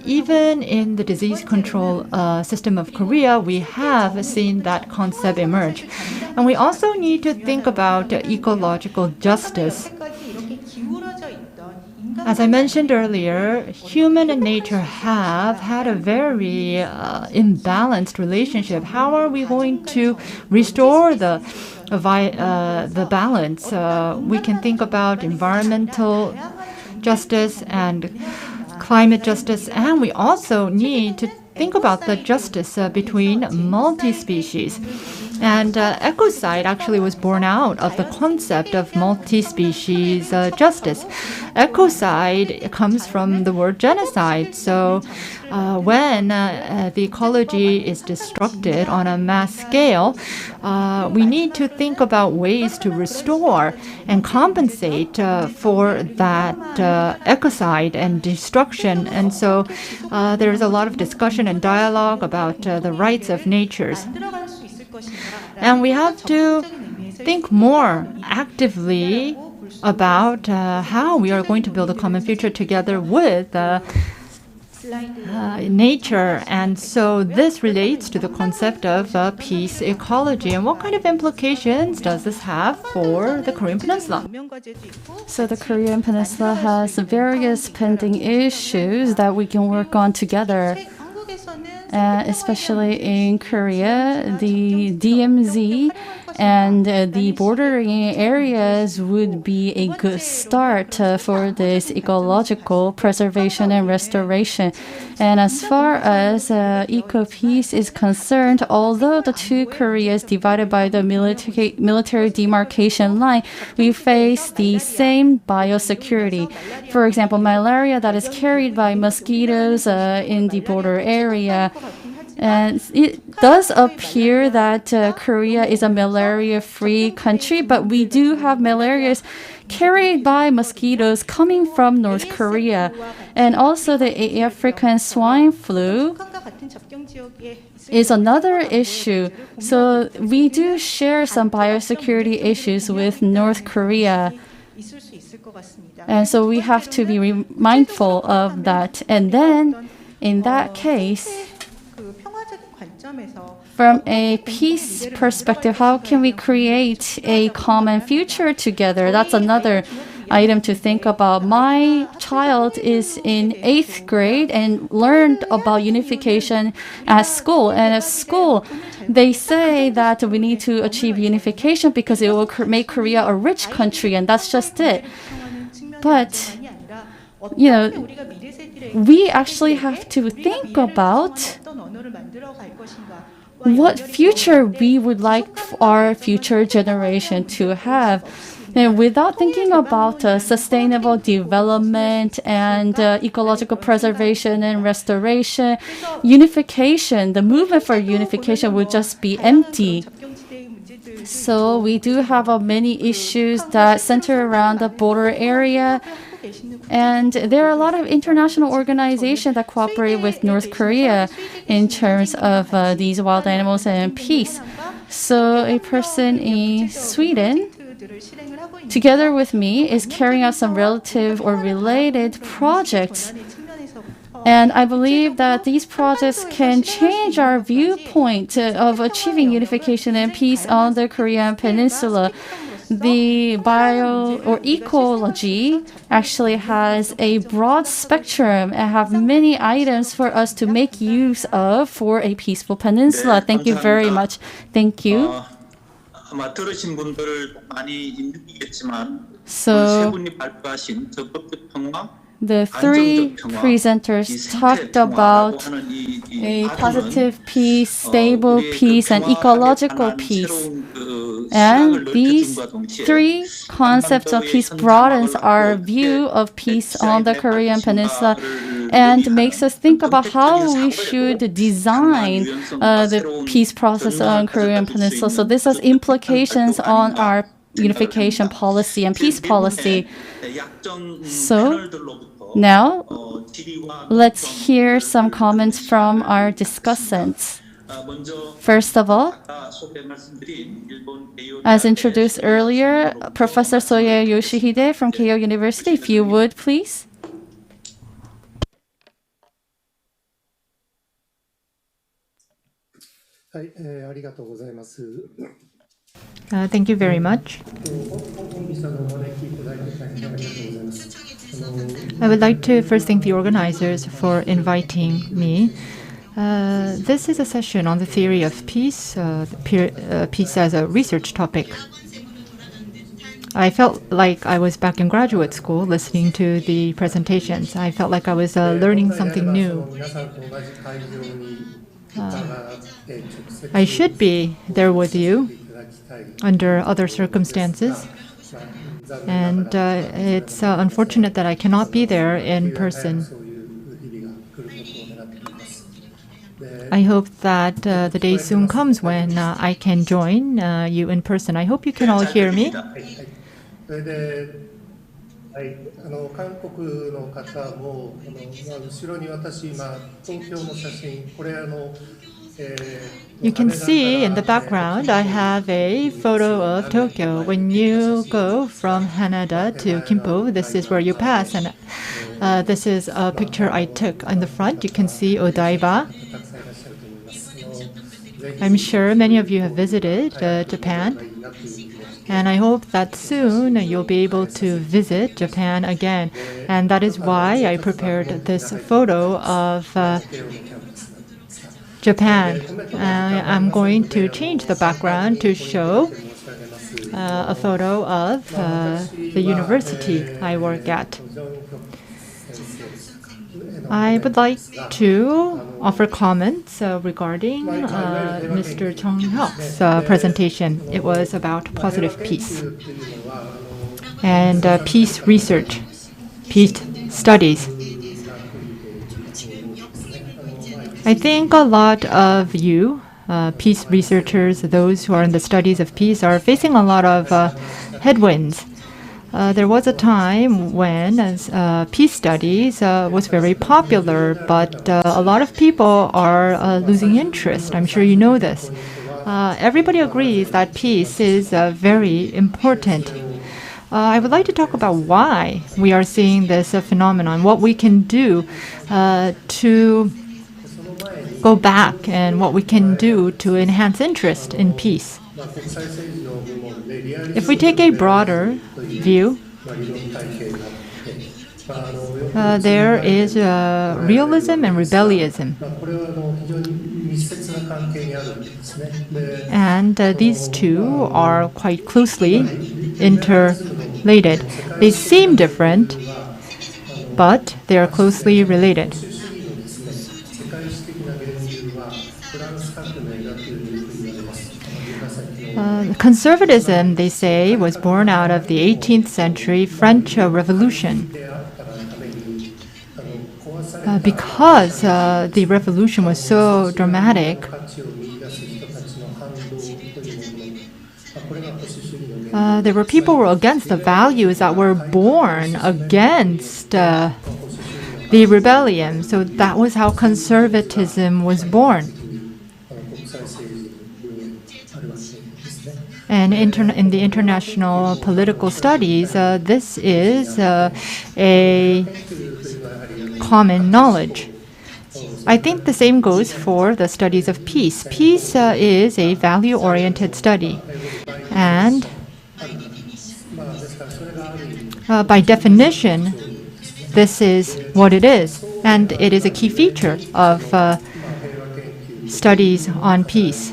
even in the disease control system of Korea, we have seen that concept emerge. And we also need to think about ecological justice. As I mentioned earlier, human and nature have had a very imbalanced relationship. How are we going to restore the balance? We can think about environmental justice and climate justice, and we also need to think about the justice between multi-species. And ecocide actually was born out of the concept of multi-species justice. Ecocide comes from the word genocide. So when the ecology is destructed on a mass scale, we need to think about ways to restore and compensate for that ecocide and destruction. And so there's a lot of discussion and dialogue about the rights of natures. And we have to think more actively about how we are going to build a common future together with nature. And so this relates to the concept of peace ecology. And what kind of implications does this have for the Korean Peninsula? So the Korean Peninsula has various pending issues that we can work on together. Especially in Korea, the DMZ and the bordering areas would be a good start for this ecological preservation and restoration. And as far as eco-peace is concerned, although the two Koreas divided by the military demarcation line, we face the same biosecurity. For example, malaria that is carried by mosquitoes in the border area. And it does appear that Korea is a malaria-free country, but we do have malaria carried by mosquitoes coming from North Korea. And also the African swine flu is another issue. So we do share some biosecurity issues with North Korea. And so we have to be mindful of that. And then, in that case, from a peace perspective, how can we create a common future together? That's another item to think about. My child is in 8th grade and learned about unification at school. And at school, they say that we need to achieve unification because it will make Korea a rich country, and that's just it. But, we actually have to think about what future we would like our future generation to have. And without thinking about sustainable development and ecological preservation and restoration, unification, the movement for unification would just be empty. So we do have many issues that center around the border area. And there are a lot of international organizations that cooperate with North Korea in terms of these wild animals and peace. So a person in Sweden, together with me, is carrying out some relative or related projects. And I believe that these projects can change our viewpoint of achieving unification and peace on the Korean Peninsula. The bio or ecology actually has a broad spectrum and have many items for us to make use of for a peaceful peninsula. Thank you very much. Thank you. 아마 들으신 분들 많이 있겠지만 So, the three presenters talked about a positive peace, stable peace, and ecological peace. And these three concepts of peace broadens our view of peace on the Korean Peninsula and makes us think about how we should design the peace process on Korean Peninsula. So this has implications on our unification policy and peace policy. So now, let's hear some comments from our discussants. First of all, as introduced earlier, Professor Soye Yoshihide from Keio University, if you would, please. Thank you very much. I would like to first thank the organizers for inviting me. This is a session on the theory of peace, peace as a research topic. I felt like I was back in graduate school listening to the presentations. I felt like I was learning something new. I should be there with you under other circumstances. And it's unfortunate that I cannot be there in person. I hope that the day soon comes when I can join you in person. I hope you can all hear me. You can see in the background, I have a photo of Tokyo. When you go from Haneda to Kimpo, this is where you pass. And this is a picture I took. On the front, you can see Odaiba. I'm sure many of you have visited Japan. And I hope that soon you'll be able to visit Japan again. And that is why I prepared this photo of Japan. I'm going to change the background to show a photo of the university I work at. I would like to offer comments regarding Mr. Chung Hyuk's presentation. It was about positive peace and peace research, peace studies. I think a lot of you, peace researchers, those who are in the studies of peace, are facing a lot of headwinds. There was a time when peace studies was very popular, but a lot of people are losing interest. I'm sure you know this. Everybody agrees that peace is very important. I would like to talk about why we are seeing this phenomenon, what we can do to go back and what we can do to enhance interest in peace. If we take a broader view, There is realism and rebellism. And these two are quite closely interrelated. They seem different, but they are closely related. Conservatism, they say, was born out of the 18th century French Revolution. Because the revolution was so dramatic, there were people who were against the values that were born against the rebellion. So that was how conservatism was born. And in the international political studies, this is a common knowledge. I think the same goes for the studies of peace. Peace is a value-oriented study. And by definition, this is what it is. And it is a key feature of studies on peace.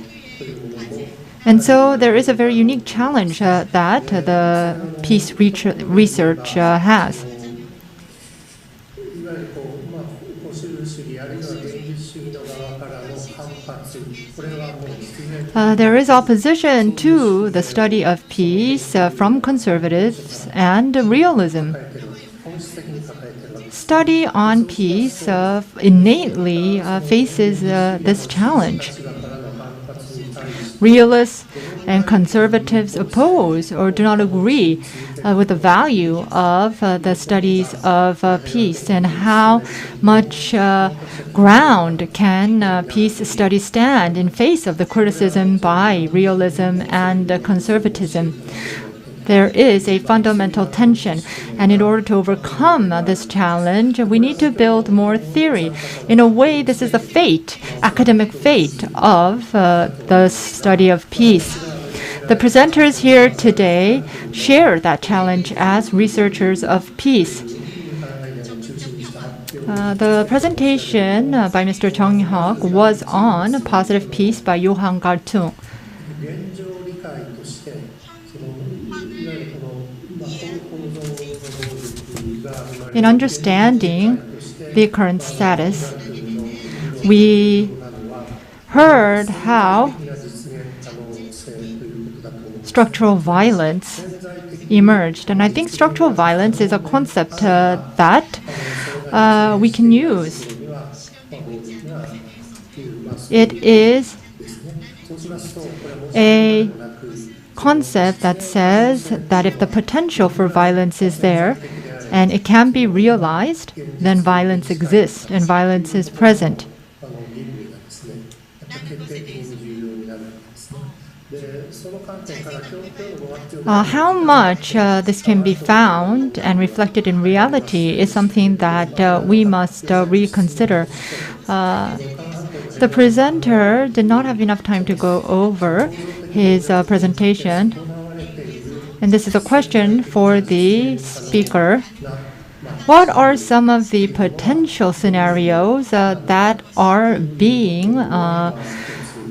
And so there is a very unique challenge that the peace research has. There is opposition to the study of peace from conservatives and realism. Study on peace innately faces this challenge. Realists and conservatives oppose or do not agree with the value of the studies of peace, and how much ground can peace studies stand in face of the criticism by realism and conservatism. There is a fundamental tension, and in order to overcome this challenge, we need to build more theory. In a way, this is the fate, academic fate, of the study of peace. The presenters here today share that challenge as researchers of peace. The presentation by Mr. Chung Hyuk was on Positive Peace by Johan Galtung. In understanding the current status, we heard how structural violence emerged. And I think structural violence is a concept that we can use. It is a concept that says that if the potential for violence is there and it can be realized, then violence exists and violence is present. How much this can be found and reflected in reality is something that we must reconsider. The presenter did not have enough time to go over his presentation. And this is a question for the speaker. What are some of the potential scenarios that are being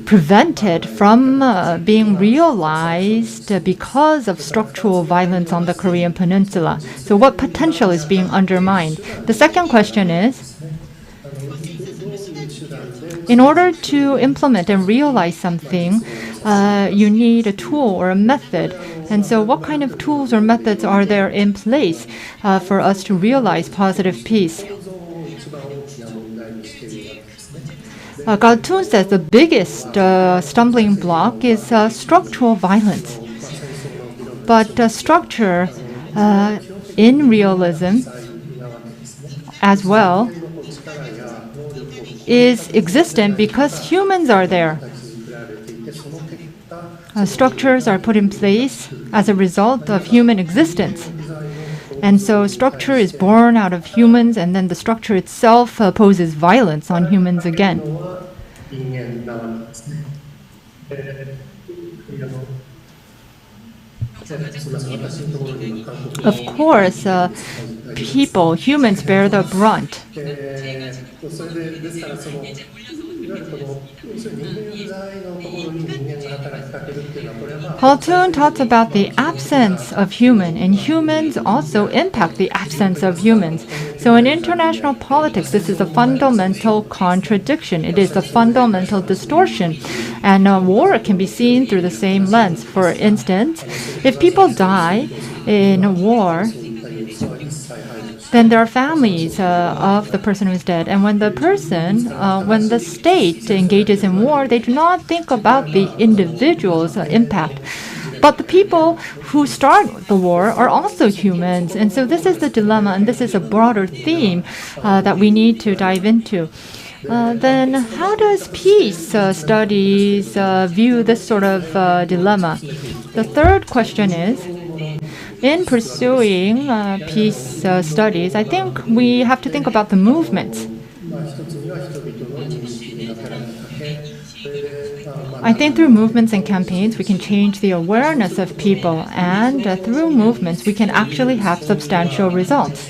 prevented from being realized because of structural violence on the Korean Peninsula? So what potential is being undermined? The second question is, in order to implement and realize something, you need a tool or a method. And so what kind of tools or methods are there in place for us to realize positive peace? Galtung says the biggest stumbling block is structural violence. But structure in realism as well is existent because humans are there. Structures are put in place as a result of human existence. And so structure is born out of humans, and then the structure itself poses violence on humans again. Of course, humans bear the brunt. Platoon talks about the absence of human, and humans also impact the absence of humans. So in international politics, this is a fundamental contradiction. It is a fundamental distortion. And war can be seen through the same lens. For instance, if people die in a war, then there are families of the person who is dead. And when when the state engages in war, they do not think about the individual's impact. But the people who start the war are also humans. And so this is the dilemma, and this is a broader theme that we need to dive into. Then how does peace studies view this sort of dilemma? The third question is, in pursuing peace studies, I think we have to think about the movements. I think through movements and campaigns, we can change the awareness of people, and through movements, we can actually have substantial results.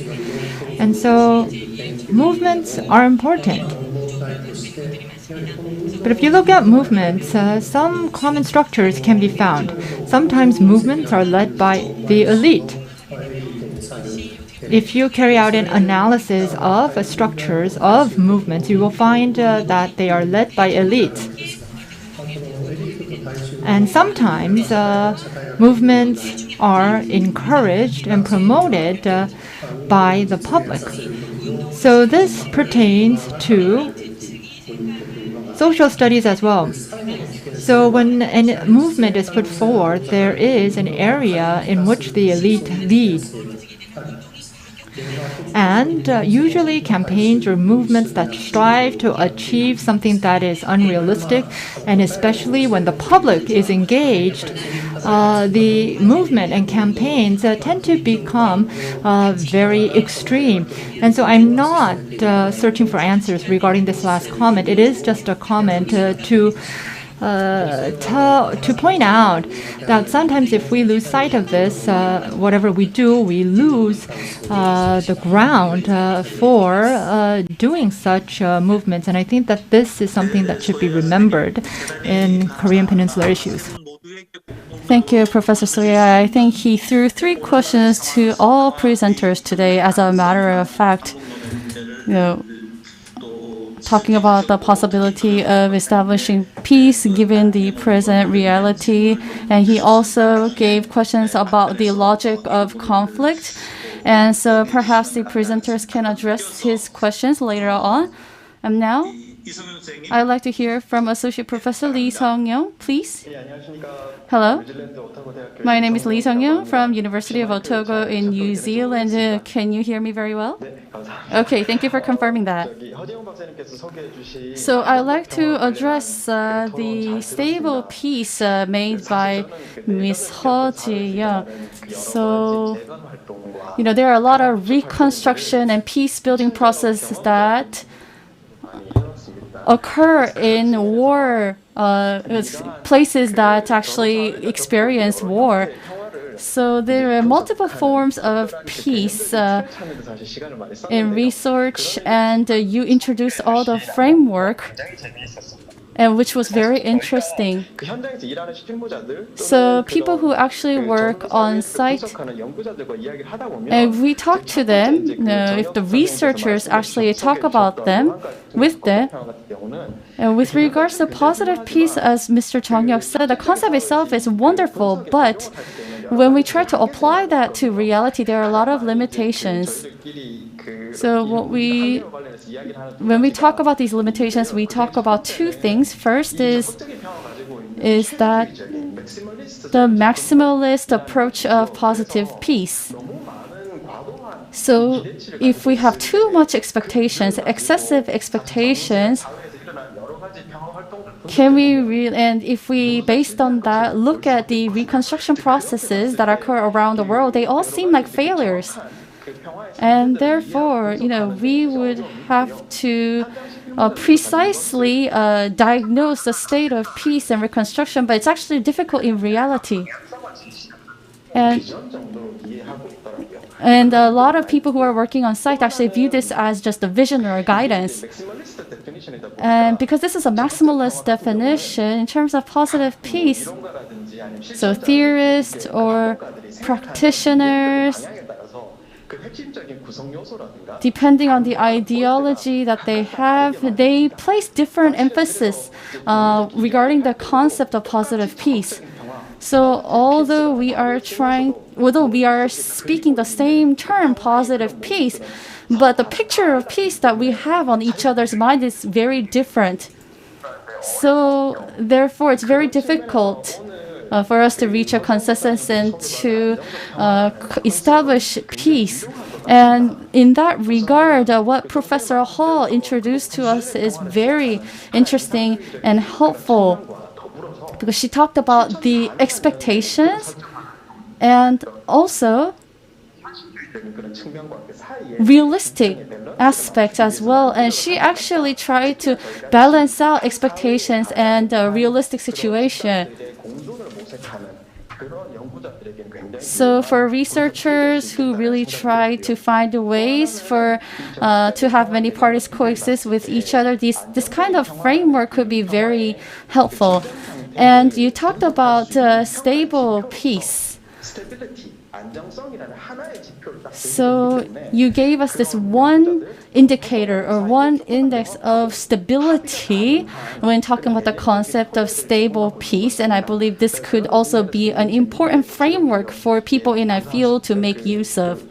And so, movements are important. But if you look at movements, some common structures can be found. Sometimes movements are led by the elite. If you carry out an analysis of structures of movements, you will find that they are led by elites. And sometimes movements are encouraged and promoted by the public. So this pertains to social studies as well. So when a movement is put forward, there is an area in which the elite lead. And usually campaigns or movements that strive to achieve something that is unrealistic, and especially when the public is engaged, the movement and campaigns tend to become very extreme. And so I'm not searching for answers regarding this last comment. It is just a comment to point out that sometimes if we lose sight of this, whatever we do, we lose the ground for doing such movements. And I think that this is something that should be remembered in Korean Peninsula issues. Thank you, Professor Surya. I think he threw 3 questions to all presenters today. As a matter of fact, talking about the possibility of establishing peace given the present reality. And he also gave questions about the logic of conflict. And so perhaps the presenters can address his questions later on. And now, I'd like to hear from Associate Professor Lee Sung-young, please. Hello. My name is Lee Sung-young from University of Otago in New Zealand. Can you hear me very well? Okay, thank you for confirming that. So I'd like to address the stable piece made by Ms. Ho Ji-young. So, there are a lot of reconstruction and peace building processes that occur in war, places that actually experience war. So there are multiple forms of peace in research, and you introduced all the framework, and which was very interesting. So people who actually work on site, and we talk to them, if the researchers actually talk about them, with them. And with regards to positive peace, as Mr. Jung-hyuk said, the concept itself is wonderful, but when we try to apply that to reality, there are a lot of limitations. So when we talk about these limitations, we talk about 2 things. First is that the maximalist approach of positive peace. So if we have too much expectations, excessive expectations, and if we, based on that, look at the reconstruction processes that occur around the world, they all seem like failures. And therefore, we would have to precisely diagnose the state of peace and reconstruction, but it's actually difficult in reality. And And a lot of people who are working on site actually view this as just a vision or a guidance. And because this is a maximalist definition in terms of positive peace, so theorists or practitioners, depending on the ideology that they have, they place different emphasis regarding the concept of positive peace. So although we are speaking the same term, positive peace, but the picture of peace that we have on each other's mind is very different. So therefore, it's very difficult for us to reach a consensus and to establish peace. And in that regard, what Professor Hall introduced to us is very interesting and helpful, because she talked about the expectations and also realistic aspects as well. And she actually tried to balance out expectations and a realistic situation. So for researchers who really try to find ways for to have many parties coexist with each other, this kind of framework could be very helpful. And you talked about stable peace. So you gave us this one indicator or one index of stability when talking about the concept of stable peace. And I believe this could also be an important framework for people in our field to make use of.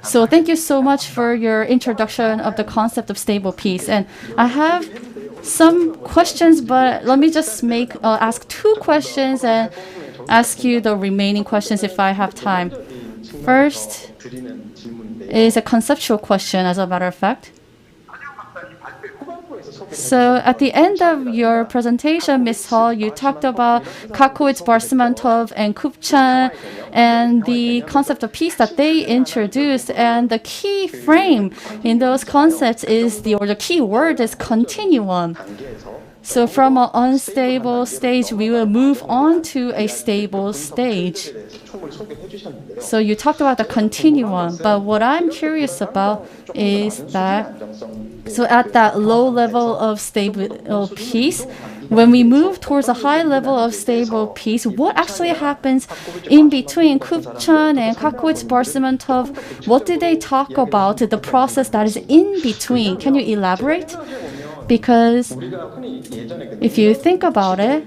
So thank you so much for your introduction of the concept of stable peace. And I have some questions, but let me just ask two questions and ask you the remaining questions if I have time. First is a conceptual question, as a matter of fact. So at the end of your presentation, Ms. Hall, you talked about Kakowitz, Barsimantov, and Kupchan, and the concept of peace that they introduced. And the key frame in those concepts the key word is continuum. So from an unstable stage, we will move on to a stable stage. So you talked about the continuum, but what I'm curious about is that, so at that low level of stable peace, when we move towards a high level of stable peace, what actually happens in between Kupchan and Kakowitz, Barsimantov? What did they talk about, the process that is in between? Can you elaborate? Because if you think about it,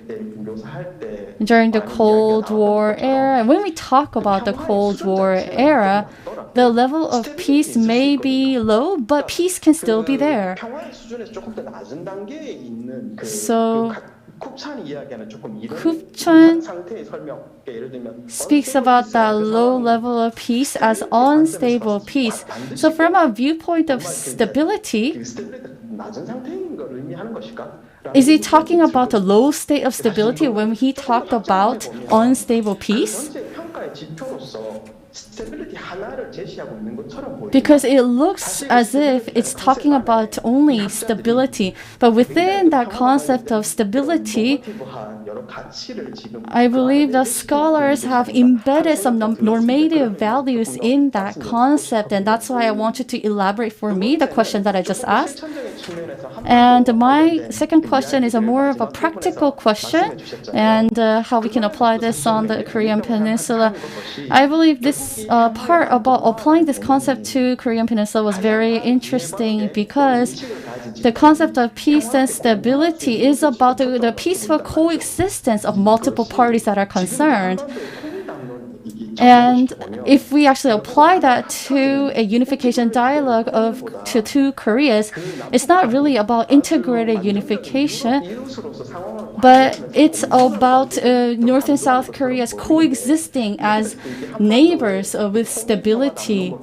during the Cold War era, and when we talk about the Cold War era, the level of peace may be low, but peace can still be there. So Kupchan speaks about that low level of peace as unstable peace. So from a viewpoint of stability, is he talking about a low state of stability when he talked about unstable peace? Because it looks as if it's talking about only stability, but within that concept of stability, I believe the scholars have embedded some normative values in that concept, and that's why I want you to elaborate for me the question that I just asked. And my second question is more of a practical question, and how we can apply this on the Korean Peninsula. I believe this part about applying this concept to Korean Peninsula was very interesting, because the concept of peace and stability is about the peaceful coexistence of multiple parties that are concerned. And if we actually apply that to a unification dialogue to two Koreas, it's not really about integrated unification, but it's about North and South Korea's coexisting as neighbors with stability.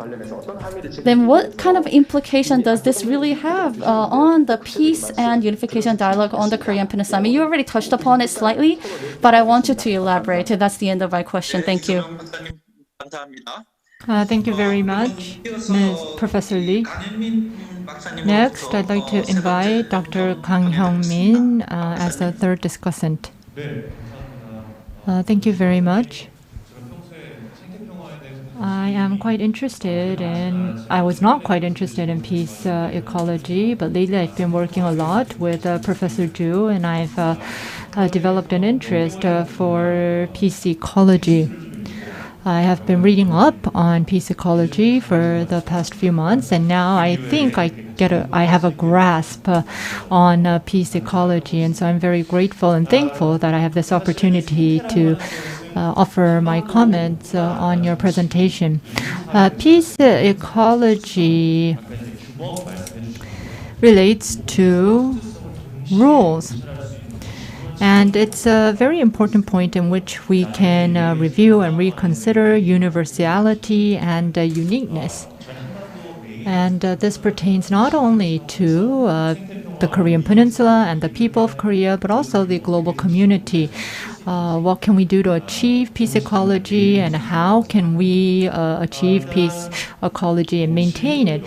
Then what kind of implication does this really have on the peace and unification dialogue on the Korean Peninsula? I mean, you already touched upon it slightly, but I want you to elaborate. That's the end of my question. Thank you. Thank you very much, Professor Lee. Next, I'd like to invite Dr. Kang Hyung-min as the third discussant. Thank you very much. I was not quite interested in peace ecology, but lately I've been working a lot with Professor Ju, and I've developed an interest for peace ecology. I have been reading up on peace ecology for the past few months, and now I think I have a grasp on peace ecology, and so I'm very grateful and thankful that I have this opportunity to offer my comments on your presentation. Peace ecology relates to rules. And it's a very important point in which we can review and reconsider universality and uniqueness. And this pertains not only to the Korean Peninsula and the people of Korea, but also the global community. What can we do to achieve peace ecology, and how can we achieve peace ecology and maintain it?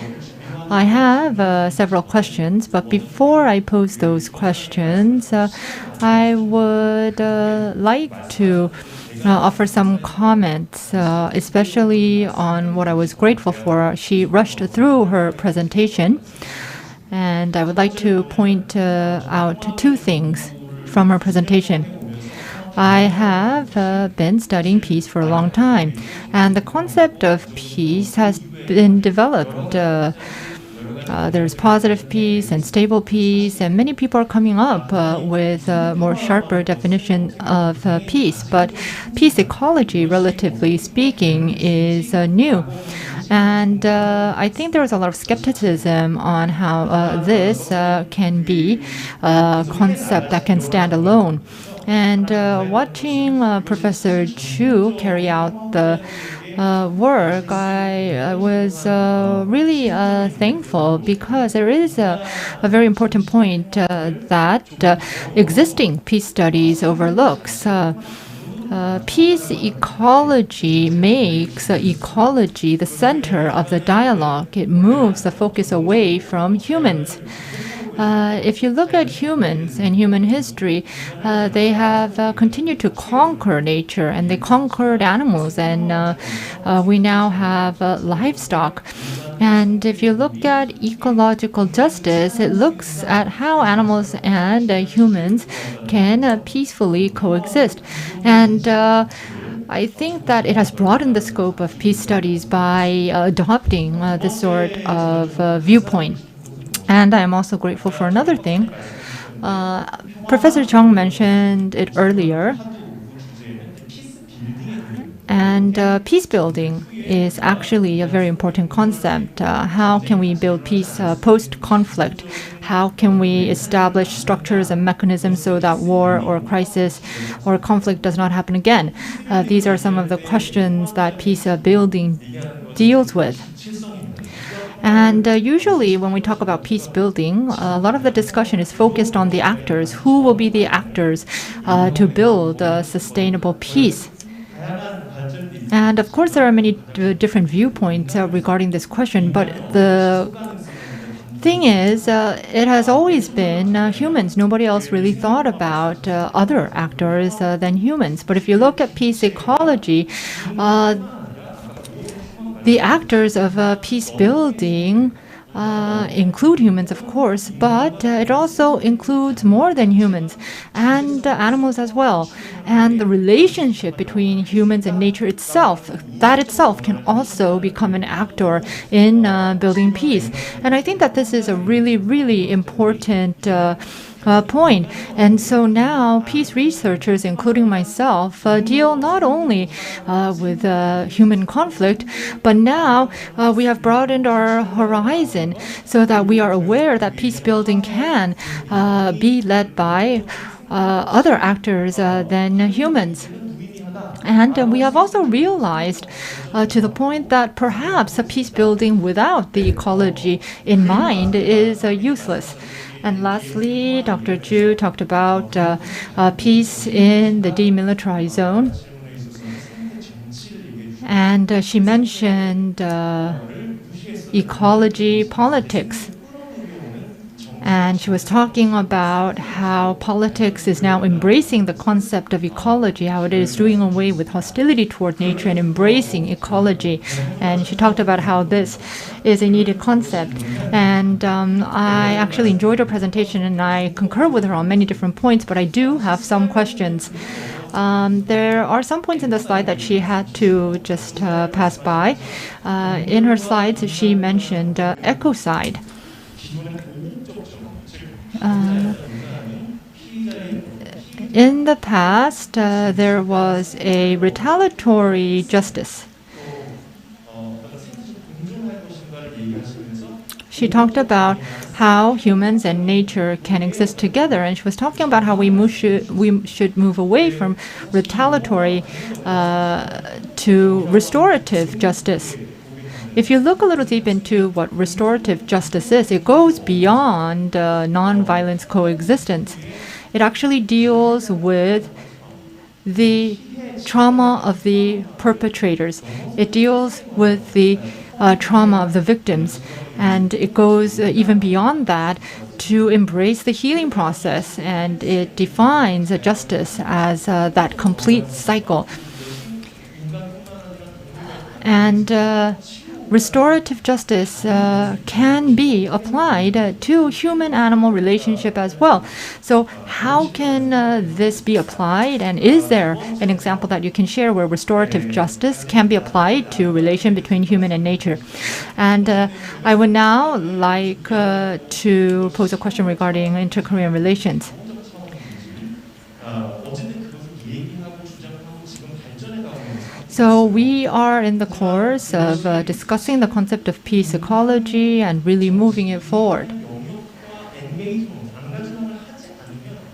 I have several questions, but before I pose those questions, I would like to offer some comments, especially on what I was grateful for. She rushed through her presentation, and I would like to point out two things from her presentation. I have been studying peace for a long time, and the concept of peace has been developed. There's positive peace and stable peace, and many people are coming up with a more sharper definition of peace. But peace ecology, relatively speaking, is new. And I think there was a lot of skepticism on how this can be a concept that can stand alone. And watching Professor Chu carry out the work, I was really thankful, because there is a very important point that existing peace studies overlooks. Peace ecology makes ecology the center of the dialogue. It moves the focus away from humans. If you look at humans and human history, they have continued to conquer nature, and they conquered animals, and we now have livestock. And if you look at ecological justice, it looks at how animals and humans can peacefully coexist. And I think that it has broadened the scope of peace studies by adopting this sort of viewpoint. And I am also grateful for another thing. Professor Chung mentioned it earlier. And peace building is actually a very important concept. How can we build peace post-conflict? How can we establish structures and mechanisms so that war or crisis or conflict does not happen again? These are some of the questions that peace building deals with. And usually when we talk about peace building, a lot of the discussion is focused on the actors. Who will be the actors to build sustainable peace? And of course, there are many different viewpoints regarding this question, but the thing is, it has always been humans. Nobody else really thought about other actors than humans. But if you look at peace ecology, the actors of peace building include humans, of course, but it also includes more than humans and animals as well. And the relationship between humans and nature itself, that itself can also become an actor in building peace. And I think that this is a really, really important point. And so now peace researchers, including myself, deal not only with human conflict, but now we have broadened our horizon so that we are aware that peace building can be led by other actors than humans. And we have also realized to the point that perhaps a peace building without the ecology in mind is useless. And lastly, Dr. Ju talked about peace in the demilitarized zone. And she mentioned ecology politics. And she was talking about how politics is now embracing the concept of ecology, how it is doing away with hostility toward nature and embracing ecology. And she talked about how this is a needed concept. And I actually enjoyed her presentation, and I concur with her on many different points, but I do have some questions. There are some points in the slide that she had to just pass by. In her slides, she mentioned ecocide. In the past, there was a retaliatory justice. She talked about how humans and nature can exist together, and she was talking about how we should move away from retaliatory to restorative justice. If you look a little deep into what restorative justice is, it goes beyond non-violence coexistence. It actually deals with the trauma of the perpetrators. It deals with the trauma of the victims. And it goes even beyond that to embrace the healing process. And it defines justice as that complete cycle. And restorative justice can be applied to human-animal relationship as well. So how can this be applied? And is there an example that you can share where restorative justice can be applied to relation between human and nature? And I would now like to pose a question regarding inter-Korean relations. So we are in the course of discussing the concept of peace ecology and really moving it forward.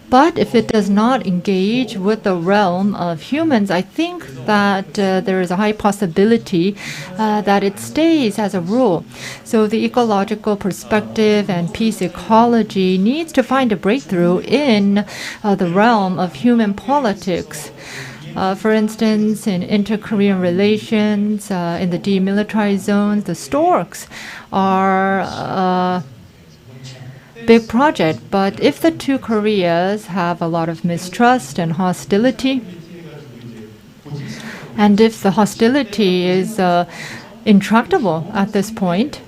But if it does not engage with the realm of humans, I think that there is a high possibility that it stays as a rule. So the ecological perspective and peace ecology needs to find a breakthrough in the realm of human politics. For instance, in inter-Korean relations, in the demilitarized zones, the storks are a big project. But if the two Koreas have a lot of mistrust and hostility, and if the hostility is intractable at this point,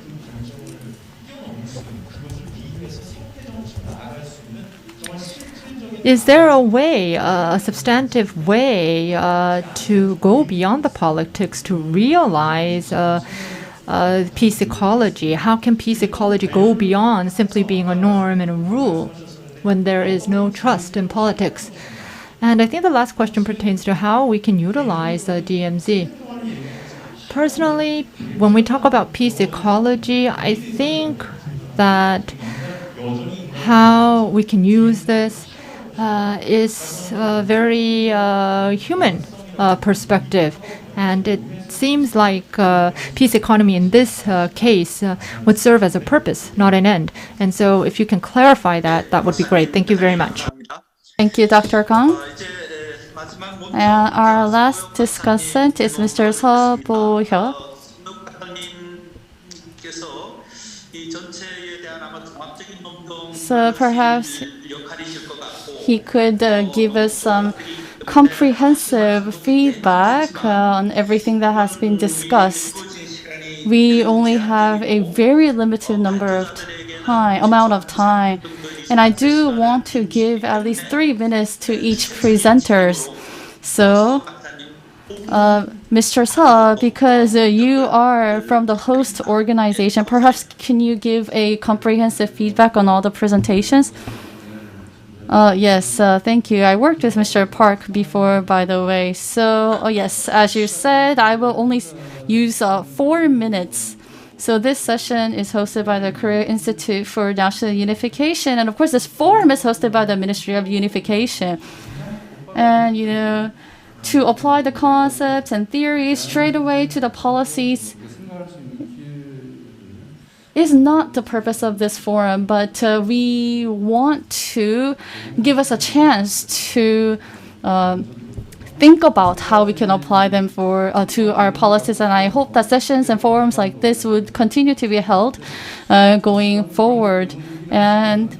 is there a way, a substantive way to go beyond the politics to realize peace ecology? How can peace ecology go beyond simply being a norm and a rule when there is no trust in politics? And I think the last question pertains to how we can utilize the DMZ. Personally, when we talk about peace ecology, I think that how we can use this is a very human perspective. And it seems like peace economy in this case would serve as a purpose, not an end. And so if you can clarify that, that would be great. Thank you very much. Thank you, Dr. Kang. And our last discussant is Mr. Seo Bo-hyuk. So perhaps he could give us some comprehensive feedback on everything that has been discussed. We only have a very limited amount of time, and I do want to give at least 3 minutes to each presenters. So, Mr. Seo, because you are from the host organization, perhaps can you give a comprehensive feedback on all the presentations? Yes, thank you. I worked with Mr. Park before, by the way. So, yes, as you said, I will only use 4 minutes. So this session is hosted by the Korea Institute for National Unification. And of course, this forum is hosted by the Ministry of Unification. And, you know, to apply the concepts and theories straight away to the policies is not the purpose of this forum, but we want to give us a chance to think about how we can apply them to our policies. And I hope that sessions and forums like this would continue to be held going forward. And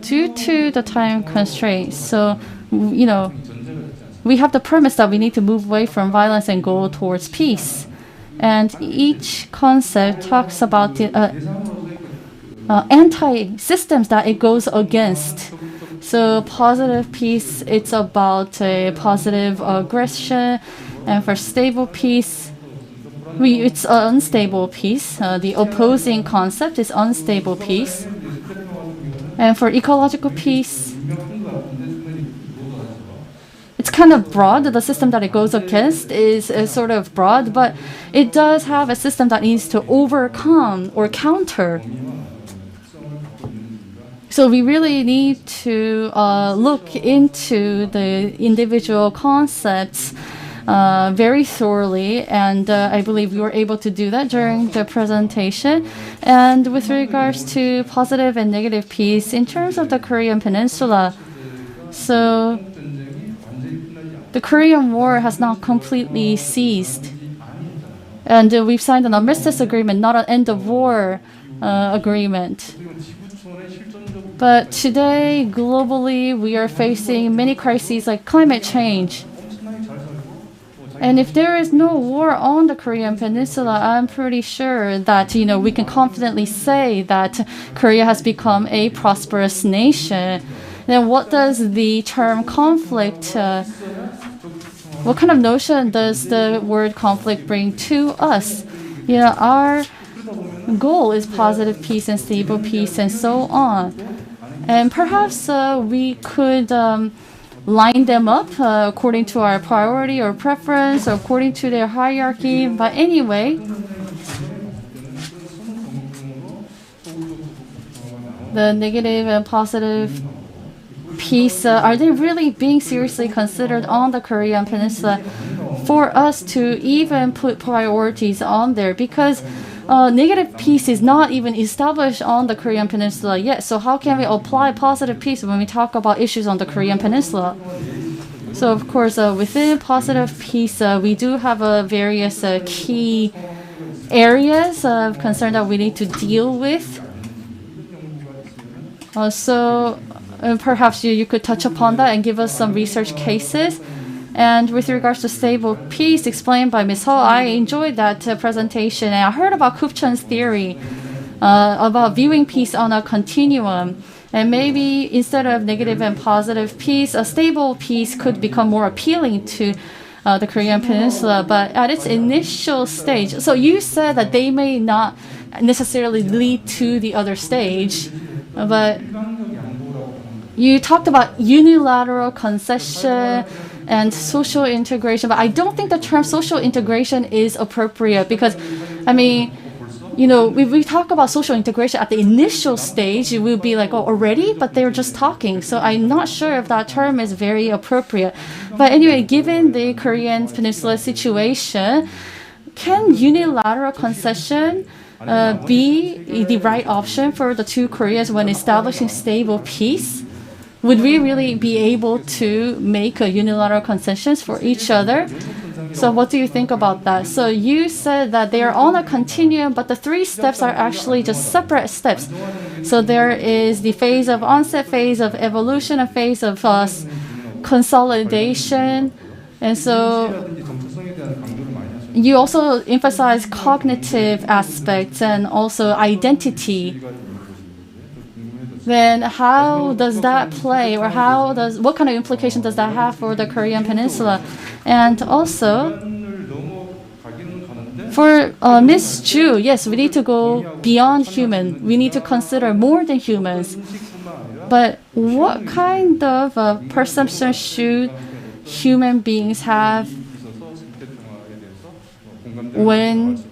due to the time constraints, so, you know, we have the premise that we need to move away from violence and go towards peace. And each concept talks about the anti-systems that it goes against. So positive peace, it's about a positive aggression. And for stable peace, it's unstable peace. The opposing concept is unstable peace. And for ecological peace, it's kind of broad. The system that it goes against is sort of broad, but it does have a system that needs to overcome or counter. So we really need to look into the individual concepts very thoroughly, and I believe we were able to do that during the presentation. And with regards to positive and negative peace, in terms of the Korean Peninsula, so the Korean War has not completely ceased. And we've signed an armistice agreement, not an end of war agreement. But today, globally, we are facing many crises like climate change. And if there is no war on the Korean Peninsula, I'm pretty sure that, we can confidently say that Korea has become a prosperous nation. Then what does the term conflict, what kind of notion does the word conflict bring to us? Our goal is positive peace and stable peace and so on. And perhaps we could line them up according to our priority or preference or according to their hierarchy. But anyway, the negative and positive peace, are they really being seriously considered on the Korean Peninsula for us to even put priorities on there? Because negative peace is not even established on the Korean Peninsula yet. So how can we apply positive peace when we talk about issues on the Korean Peninsula? So of course, within positive peace, we do have various key areas of concern that we need to deal with. So perhaps you could touch upon that and give us some research cases. And with regards to stable peace explained by Ms. Ho, I enjoyed that presentation. And I heard about Kupchan's theory about viewing peace on a continuum. And maybe instead of negative and positive peace, a stable peace could become more appealing to the Korean Peninsula. But at its initial stage, so you said that they may not necessarily lead to the other stage, but you talked about unilateral concession and social integration, but I don't think the term social integration is appropriate because, if we talk about social integration at the initial stage, it will be like, oh, already? But they're just talking. So I'm not sure if that term is very appropriate. But anyway, given the Korean Peninsula situation, can unilateral concession be the right option for the two Koreas when establishing stable peace? Would we really be able to make unilateral concessions for each other? So what do you think about that? So you said that they are on a continuum, but the 3 steps are actually just separate steps. So there is the phase of onset, phase of evolution, a phase of consolidation. And so you also emphasize cognitive aspects and also identity. Then how does that play, or what kind of implication does that have for the Korean Peninsula? And also, for Ms. Ju, yes, we need to go beyond human. We need to consider more than humans. But what kind of perception should human beings have when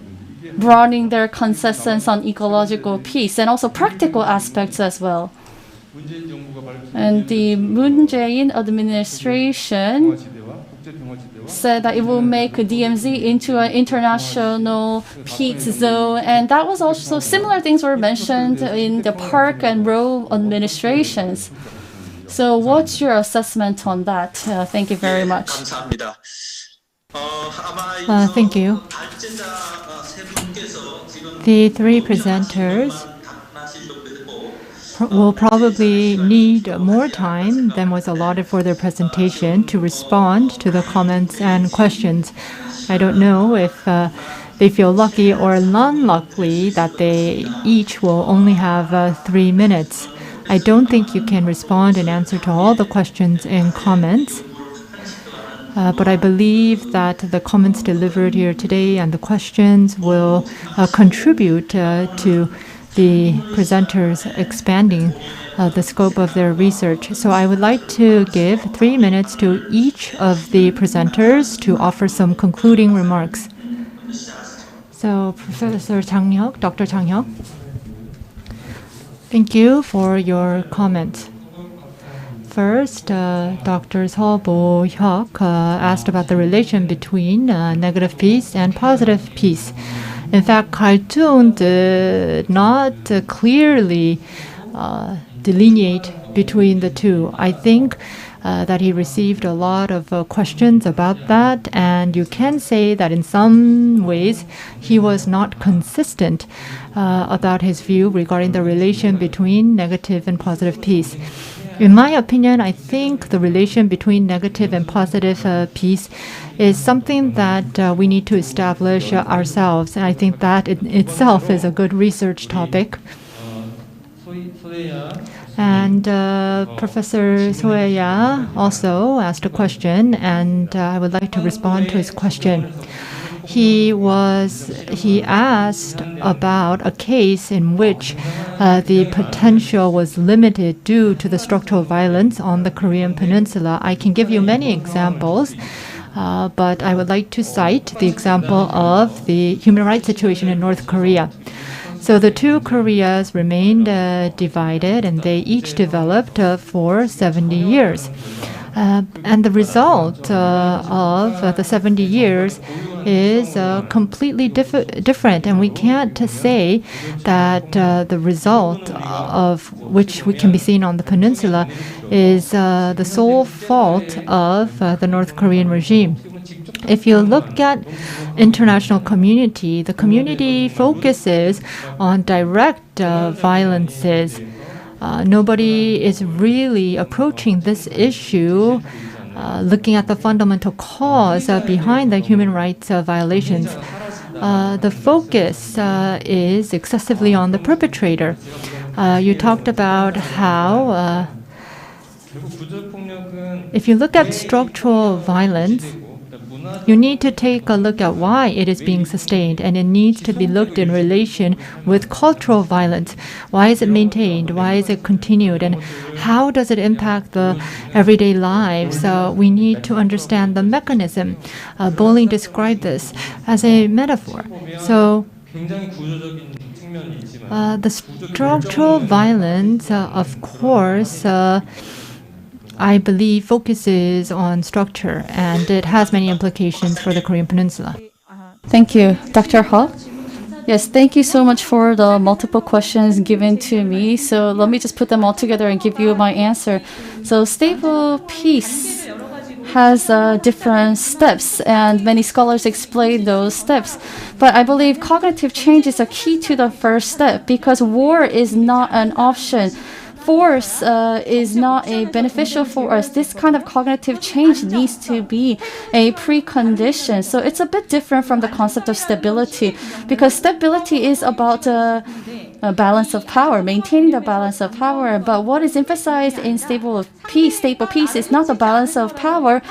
broadening their consensus on ecological peace and also practical aspects as well? And the Moon Jae-in administration said that it will make DMZ into an international peace zone, and that was also similar things were mentioned in the Park and Row administrations. So what's your assessment on that? Thank you very much. Thank you. The 3 presenters will probably need more time than was allotted for their presentation to respond to the comments and questions. I don't know if they feel lucky or unlucky that they each will only have 3 minutes. I don't think you can respond and answer to all the questions and comments. But I believe that the comments delivered here today and the questions will contribute to the presenters expanding the scope of their research. So I would like to give 3 minutes to each of the presenters to offer some concluding remarks. So Professor Chang-hyuk, Dr. Chang-hyuk, thank you for your comment. First, Dr. Seo Bo-hyuk asked about the relation between negative peace and positive peace. In fact, Kal-joon did not clearly delineate between the two. I think that he received a lot of questions about that, and you can say that in some ways he was not consistent about his view regarding the relation between negative and positive peace. In my opinion, I think the relation between negative and positive peace is something that we need to establish ourselves. And I think that in itself is a good research topic. And Professor Soeya also asked a question, and I would like to respond to his question. He asked about a case in which the potential was limited due to the structural violence on the Korean Peninsula. I can give you many examples, but I would like to cite the example of the human rights situation in North Korea. So the two Koreas remained divided, and they each developed for 70 years. And the result of the 70 years is completely different, and we can't say that the result of which we can be seen on the peninsula is the sole fault of the North Korean regime. If you look at international community, the community focuses on direct violences. Nobody is really approaching this issue looking at the fundamental cause behind the human rights violations. The focus is excessively on the perpetrator. You talked about how if you look at structural violence, you need to take a look at why it is being sustained, and it needs to be looked in relation with cultural violence. Why is it maintained? Why is it continued? And how does it impact the everyday lives? We need to understand the mechanism. Bowling described this as a metaphor. So the structural violence, of course, I believe focuses on structure, and it has many implications for the Korean Peninsula. Thank you, Dr. Hall. Yes, thank you so much for the multiple questions given to me. So let me just put them all together and give you my answer. So stable peace has different steps, and many scholars explain those steps. But I believe cognitive change is a key to the first step, because war is not an option. Force is not a beneficial for us. This kind of cognitive change needs to be a precondition. So it's a bit different from the concept of stability, because stability is about a balance of power, maintaining the balance of power. But what is emphasized in stable peace is not the balance of power,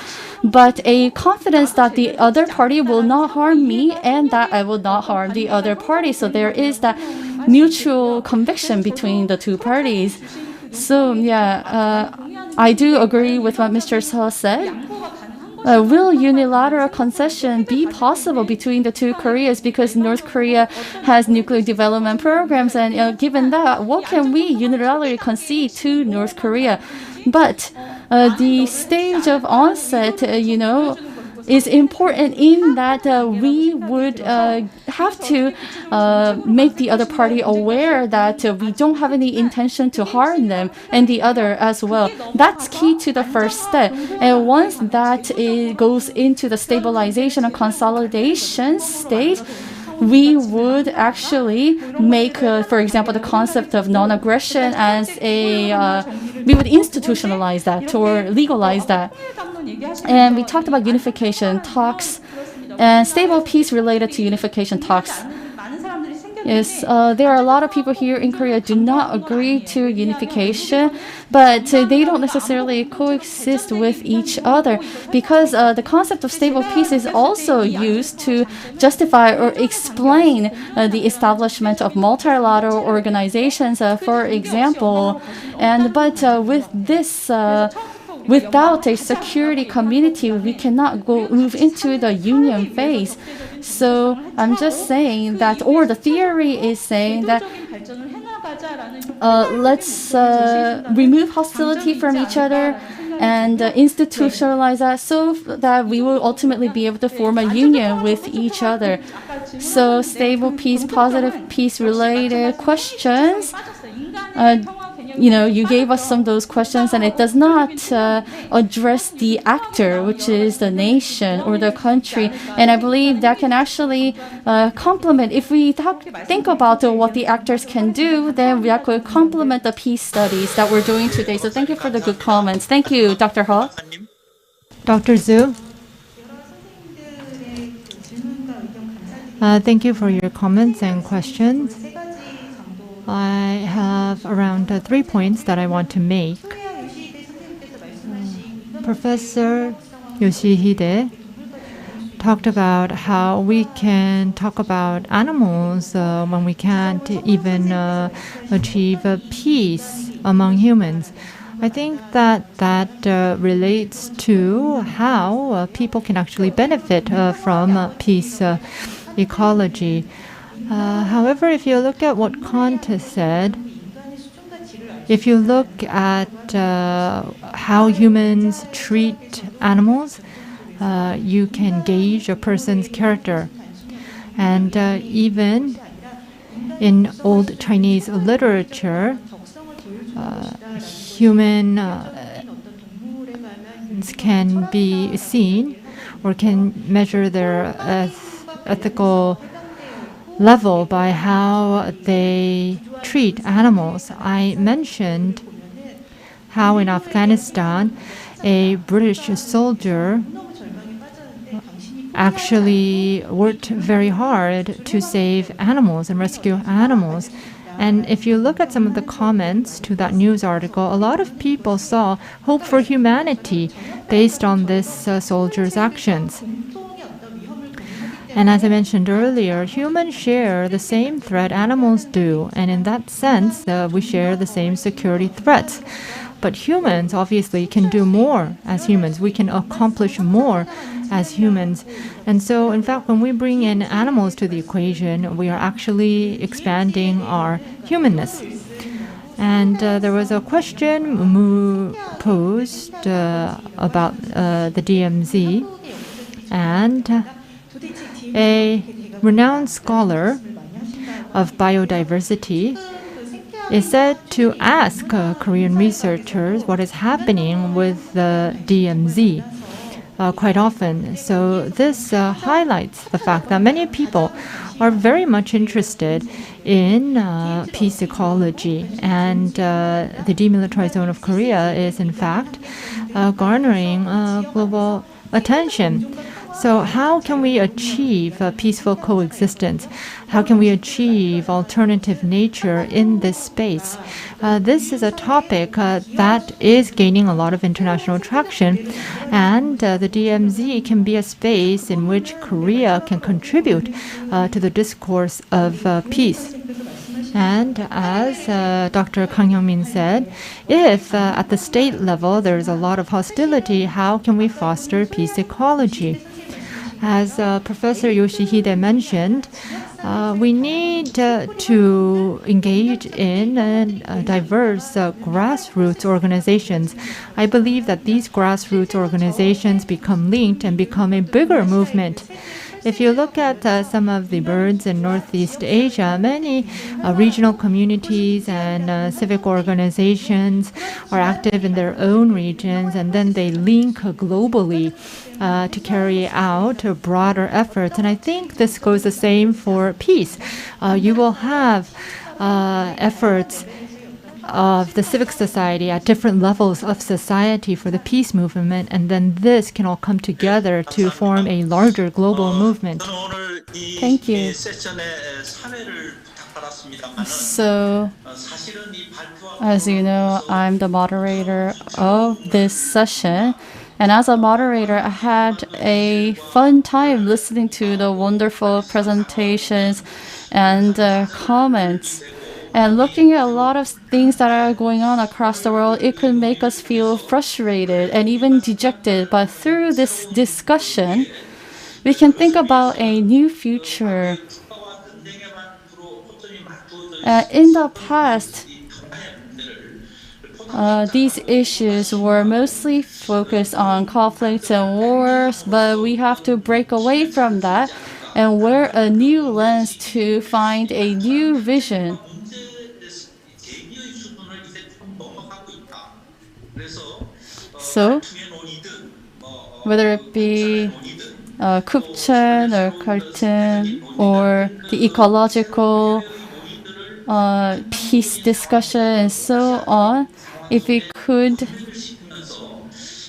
but a confidence that the other party will not harm me and that I will not harm the other party. So there is that mutual conviction between the two parties. So I do agree with what Mr. Seo said. Will unilateral concession be possible between the two Koreas, because North Korea has nuclear development programs, and given that, what can we unilaterally concede to North Korea? But the stage of onset, is important in that we would have to make the other party aware that we don't have any intention to harm them, and the other as well. That's key to the first step. And once that goes into the stabilization and consolidation stage, we would actually make, for example, the concept of non-aggression as we would institutionalize that or legalize that. And we talked about unification talks and stable peace related to unification talks. Yes, there are a lot of people here in Korea do not agree to unification, but they don't necessarily coexist with each other because the concept of stable peace is also used to justify or explain the establishment of multilateral organizations, for example. But with this, without a security community, we cannot move into the union phase. So I'm just saying that, or the theory is saying that let's remove hostility from each other and institutionalize that so that we will ultimately be able to form a union with each other. So stable peace, positive peace related questions. You gave us some of those questions, and it does not address the actor, which is the nation or the country. And I believe that can actually complement. If we think about what the actors can do, then that could complement the peace studies that we're doing today. So thank you for the good comments. Thank you, Dr. Ho. Dr. Zhu. Thank you for your comments and questions. I have around 3 points that I want to make. Professor Yoshihide talked about how we can talk about animals when we can't even achieve peace among humans. I think that relates to how people can actually benefit from peace ecology. However, if you look at what Kant said, if you look at how humans treat animals, you can gauge a person's character. And even in old Chinese literature, humans can be seen or can measure their ethical level by how they treat animals. I mentioned how in Afghanistan a British soldier actually worked very hard to save animals and rescue animals. And if you look at some of the comments to that news article, a lot of people saw hope for humanity based on this soldier's actions. And as I mentioned earlier, humans share the same threat animals do, and in that sense, we share the same security threats. But humans obviously can do more as humans. We can accomplish more as humans. And so, in fact, when we bring in animals to the equation, we are actually expanding our humanness. And there was a question posed about the DMZ, and a renowned scholar of biodiversity is said to ask Korean researchers what is happening with the DMZ quite often. So this highlights the fact that many people are very much interested in peace ecology, and the demilitarized zone of Korea is in fact garnering global attention. So how can we achieve peaceful coexistence? How can we achieve alternative nature in this space? This is a topic that is gaining a lot of international traction, and the DMZ can be a space in which Korea can contribute to the discourse of peace. And as Dr. Kang Hyung-min said, if at the state level there is a lot of hostility, how can we foster peace ecology? As Professor Yoshihide mentioned, we need to engage in diverse grassroots organizations. I believe that these grassroots organizations become linked and become a bigger movement. If you look at some of the birds in Northeast Asia, many regional communities and civic organizations are active in their own regions, and then they link globally to carry out broader efforts. And I think this goes the same for peace. You will have efforts of the civic society at different levels of society for the peace movement, and then this can all come together to form a larger global movement. Thank you. So, as you know, I'm the moderator of this session. And as a moderator, I had a fun time listening to the wonderful presentations and comments. And looking at a lot of things that are going on across the world, it could make us feel frustrated and even dejected. But through this discussion, we can think about a new future. In the past, these issues were mostly focused on conflicts and wars, but we have to break away from that and wear a new lens to find a new vision. So, whether it be Kupchen or Carton or the ecological peace discussion and so on, if we could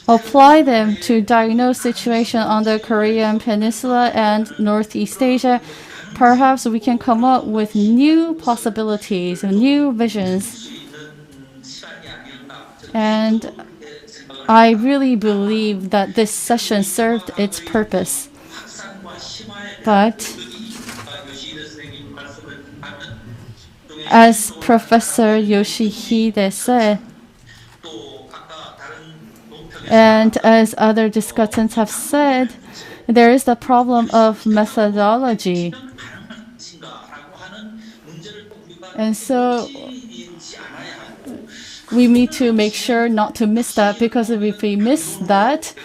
apply them to diagnose situation on the Korean Peninsula and Northeast Asia, perhaps we can come up with new possibilities, new visions. And I really believe that this session served its purpose. But as Professor Yoshihide said, and as other discussants have said, there is the problem of methodology. And so we need to make sure not to miss that, because if we miss that,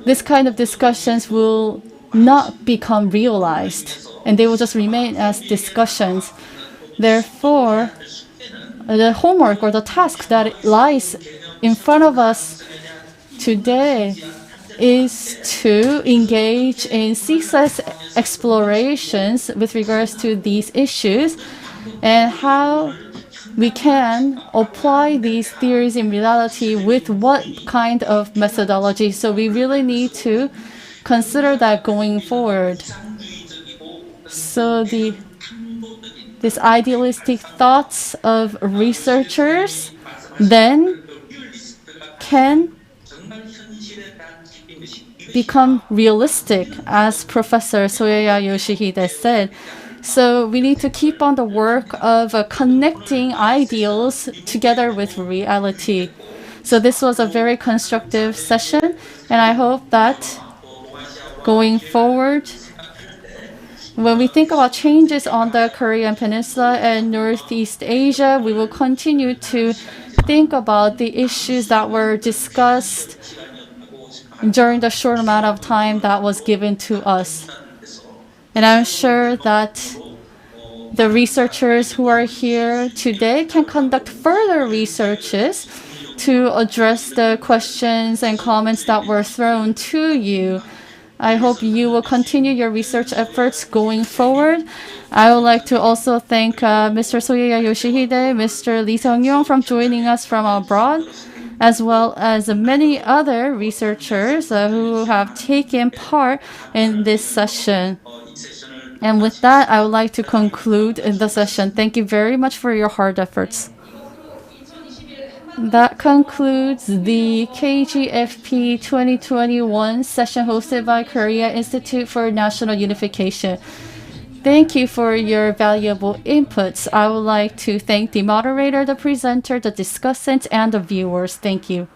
this kind of discussions will not become realized and they will just remain as discussions. Therefore, the homework or the task that lies in front of us today is to engage in ceaseless explorations with regards to these issues and how we can apply these theories in reality with what kind of methodology. So we really need to consider that going forward. So these idealistic thoughts of researchers then can become realistic, as Professor Soyoya Yoshihide said. So we need to keep on the work of connecting ideals together with reality. So this was a very constructive session, and I hope that going forward, when we think about changes on the Korean Peninsula and Northeast Asia, we will continue to think about the issues that were discussed during the short amount of time that was given to us. And I'm sure that the researchers who are here today can conduct further researches to address the questions and comments that were thrown to you. I hope you will continue your research efforts going forward. I would like to also thank Mr. Soyoya Yoshihide, Mr. Lee Seung-yong from joining us from abroad, as well as many other researchers who have taken part in this session. And with that, I would like to conclude the session. Thank you very much for your hard efforts. That concludes the KGFP 2021 session hosted by Korea Institute for National Unification. Thank you for your valuable inputs. I would like to thank the moderator, the presenter, the discussant, and the viewers. Thank you.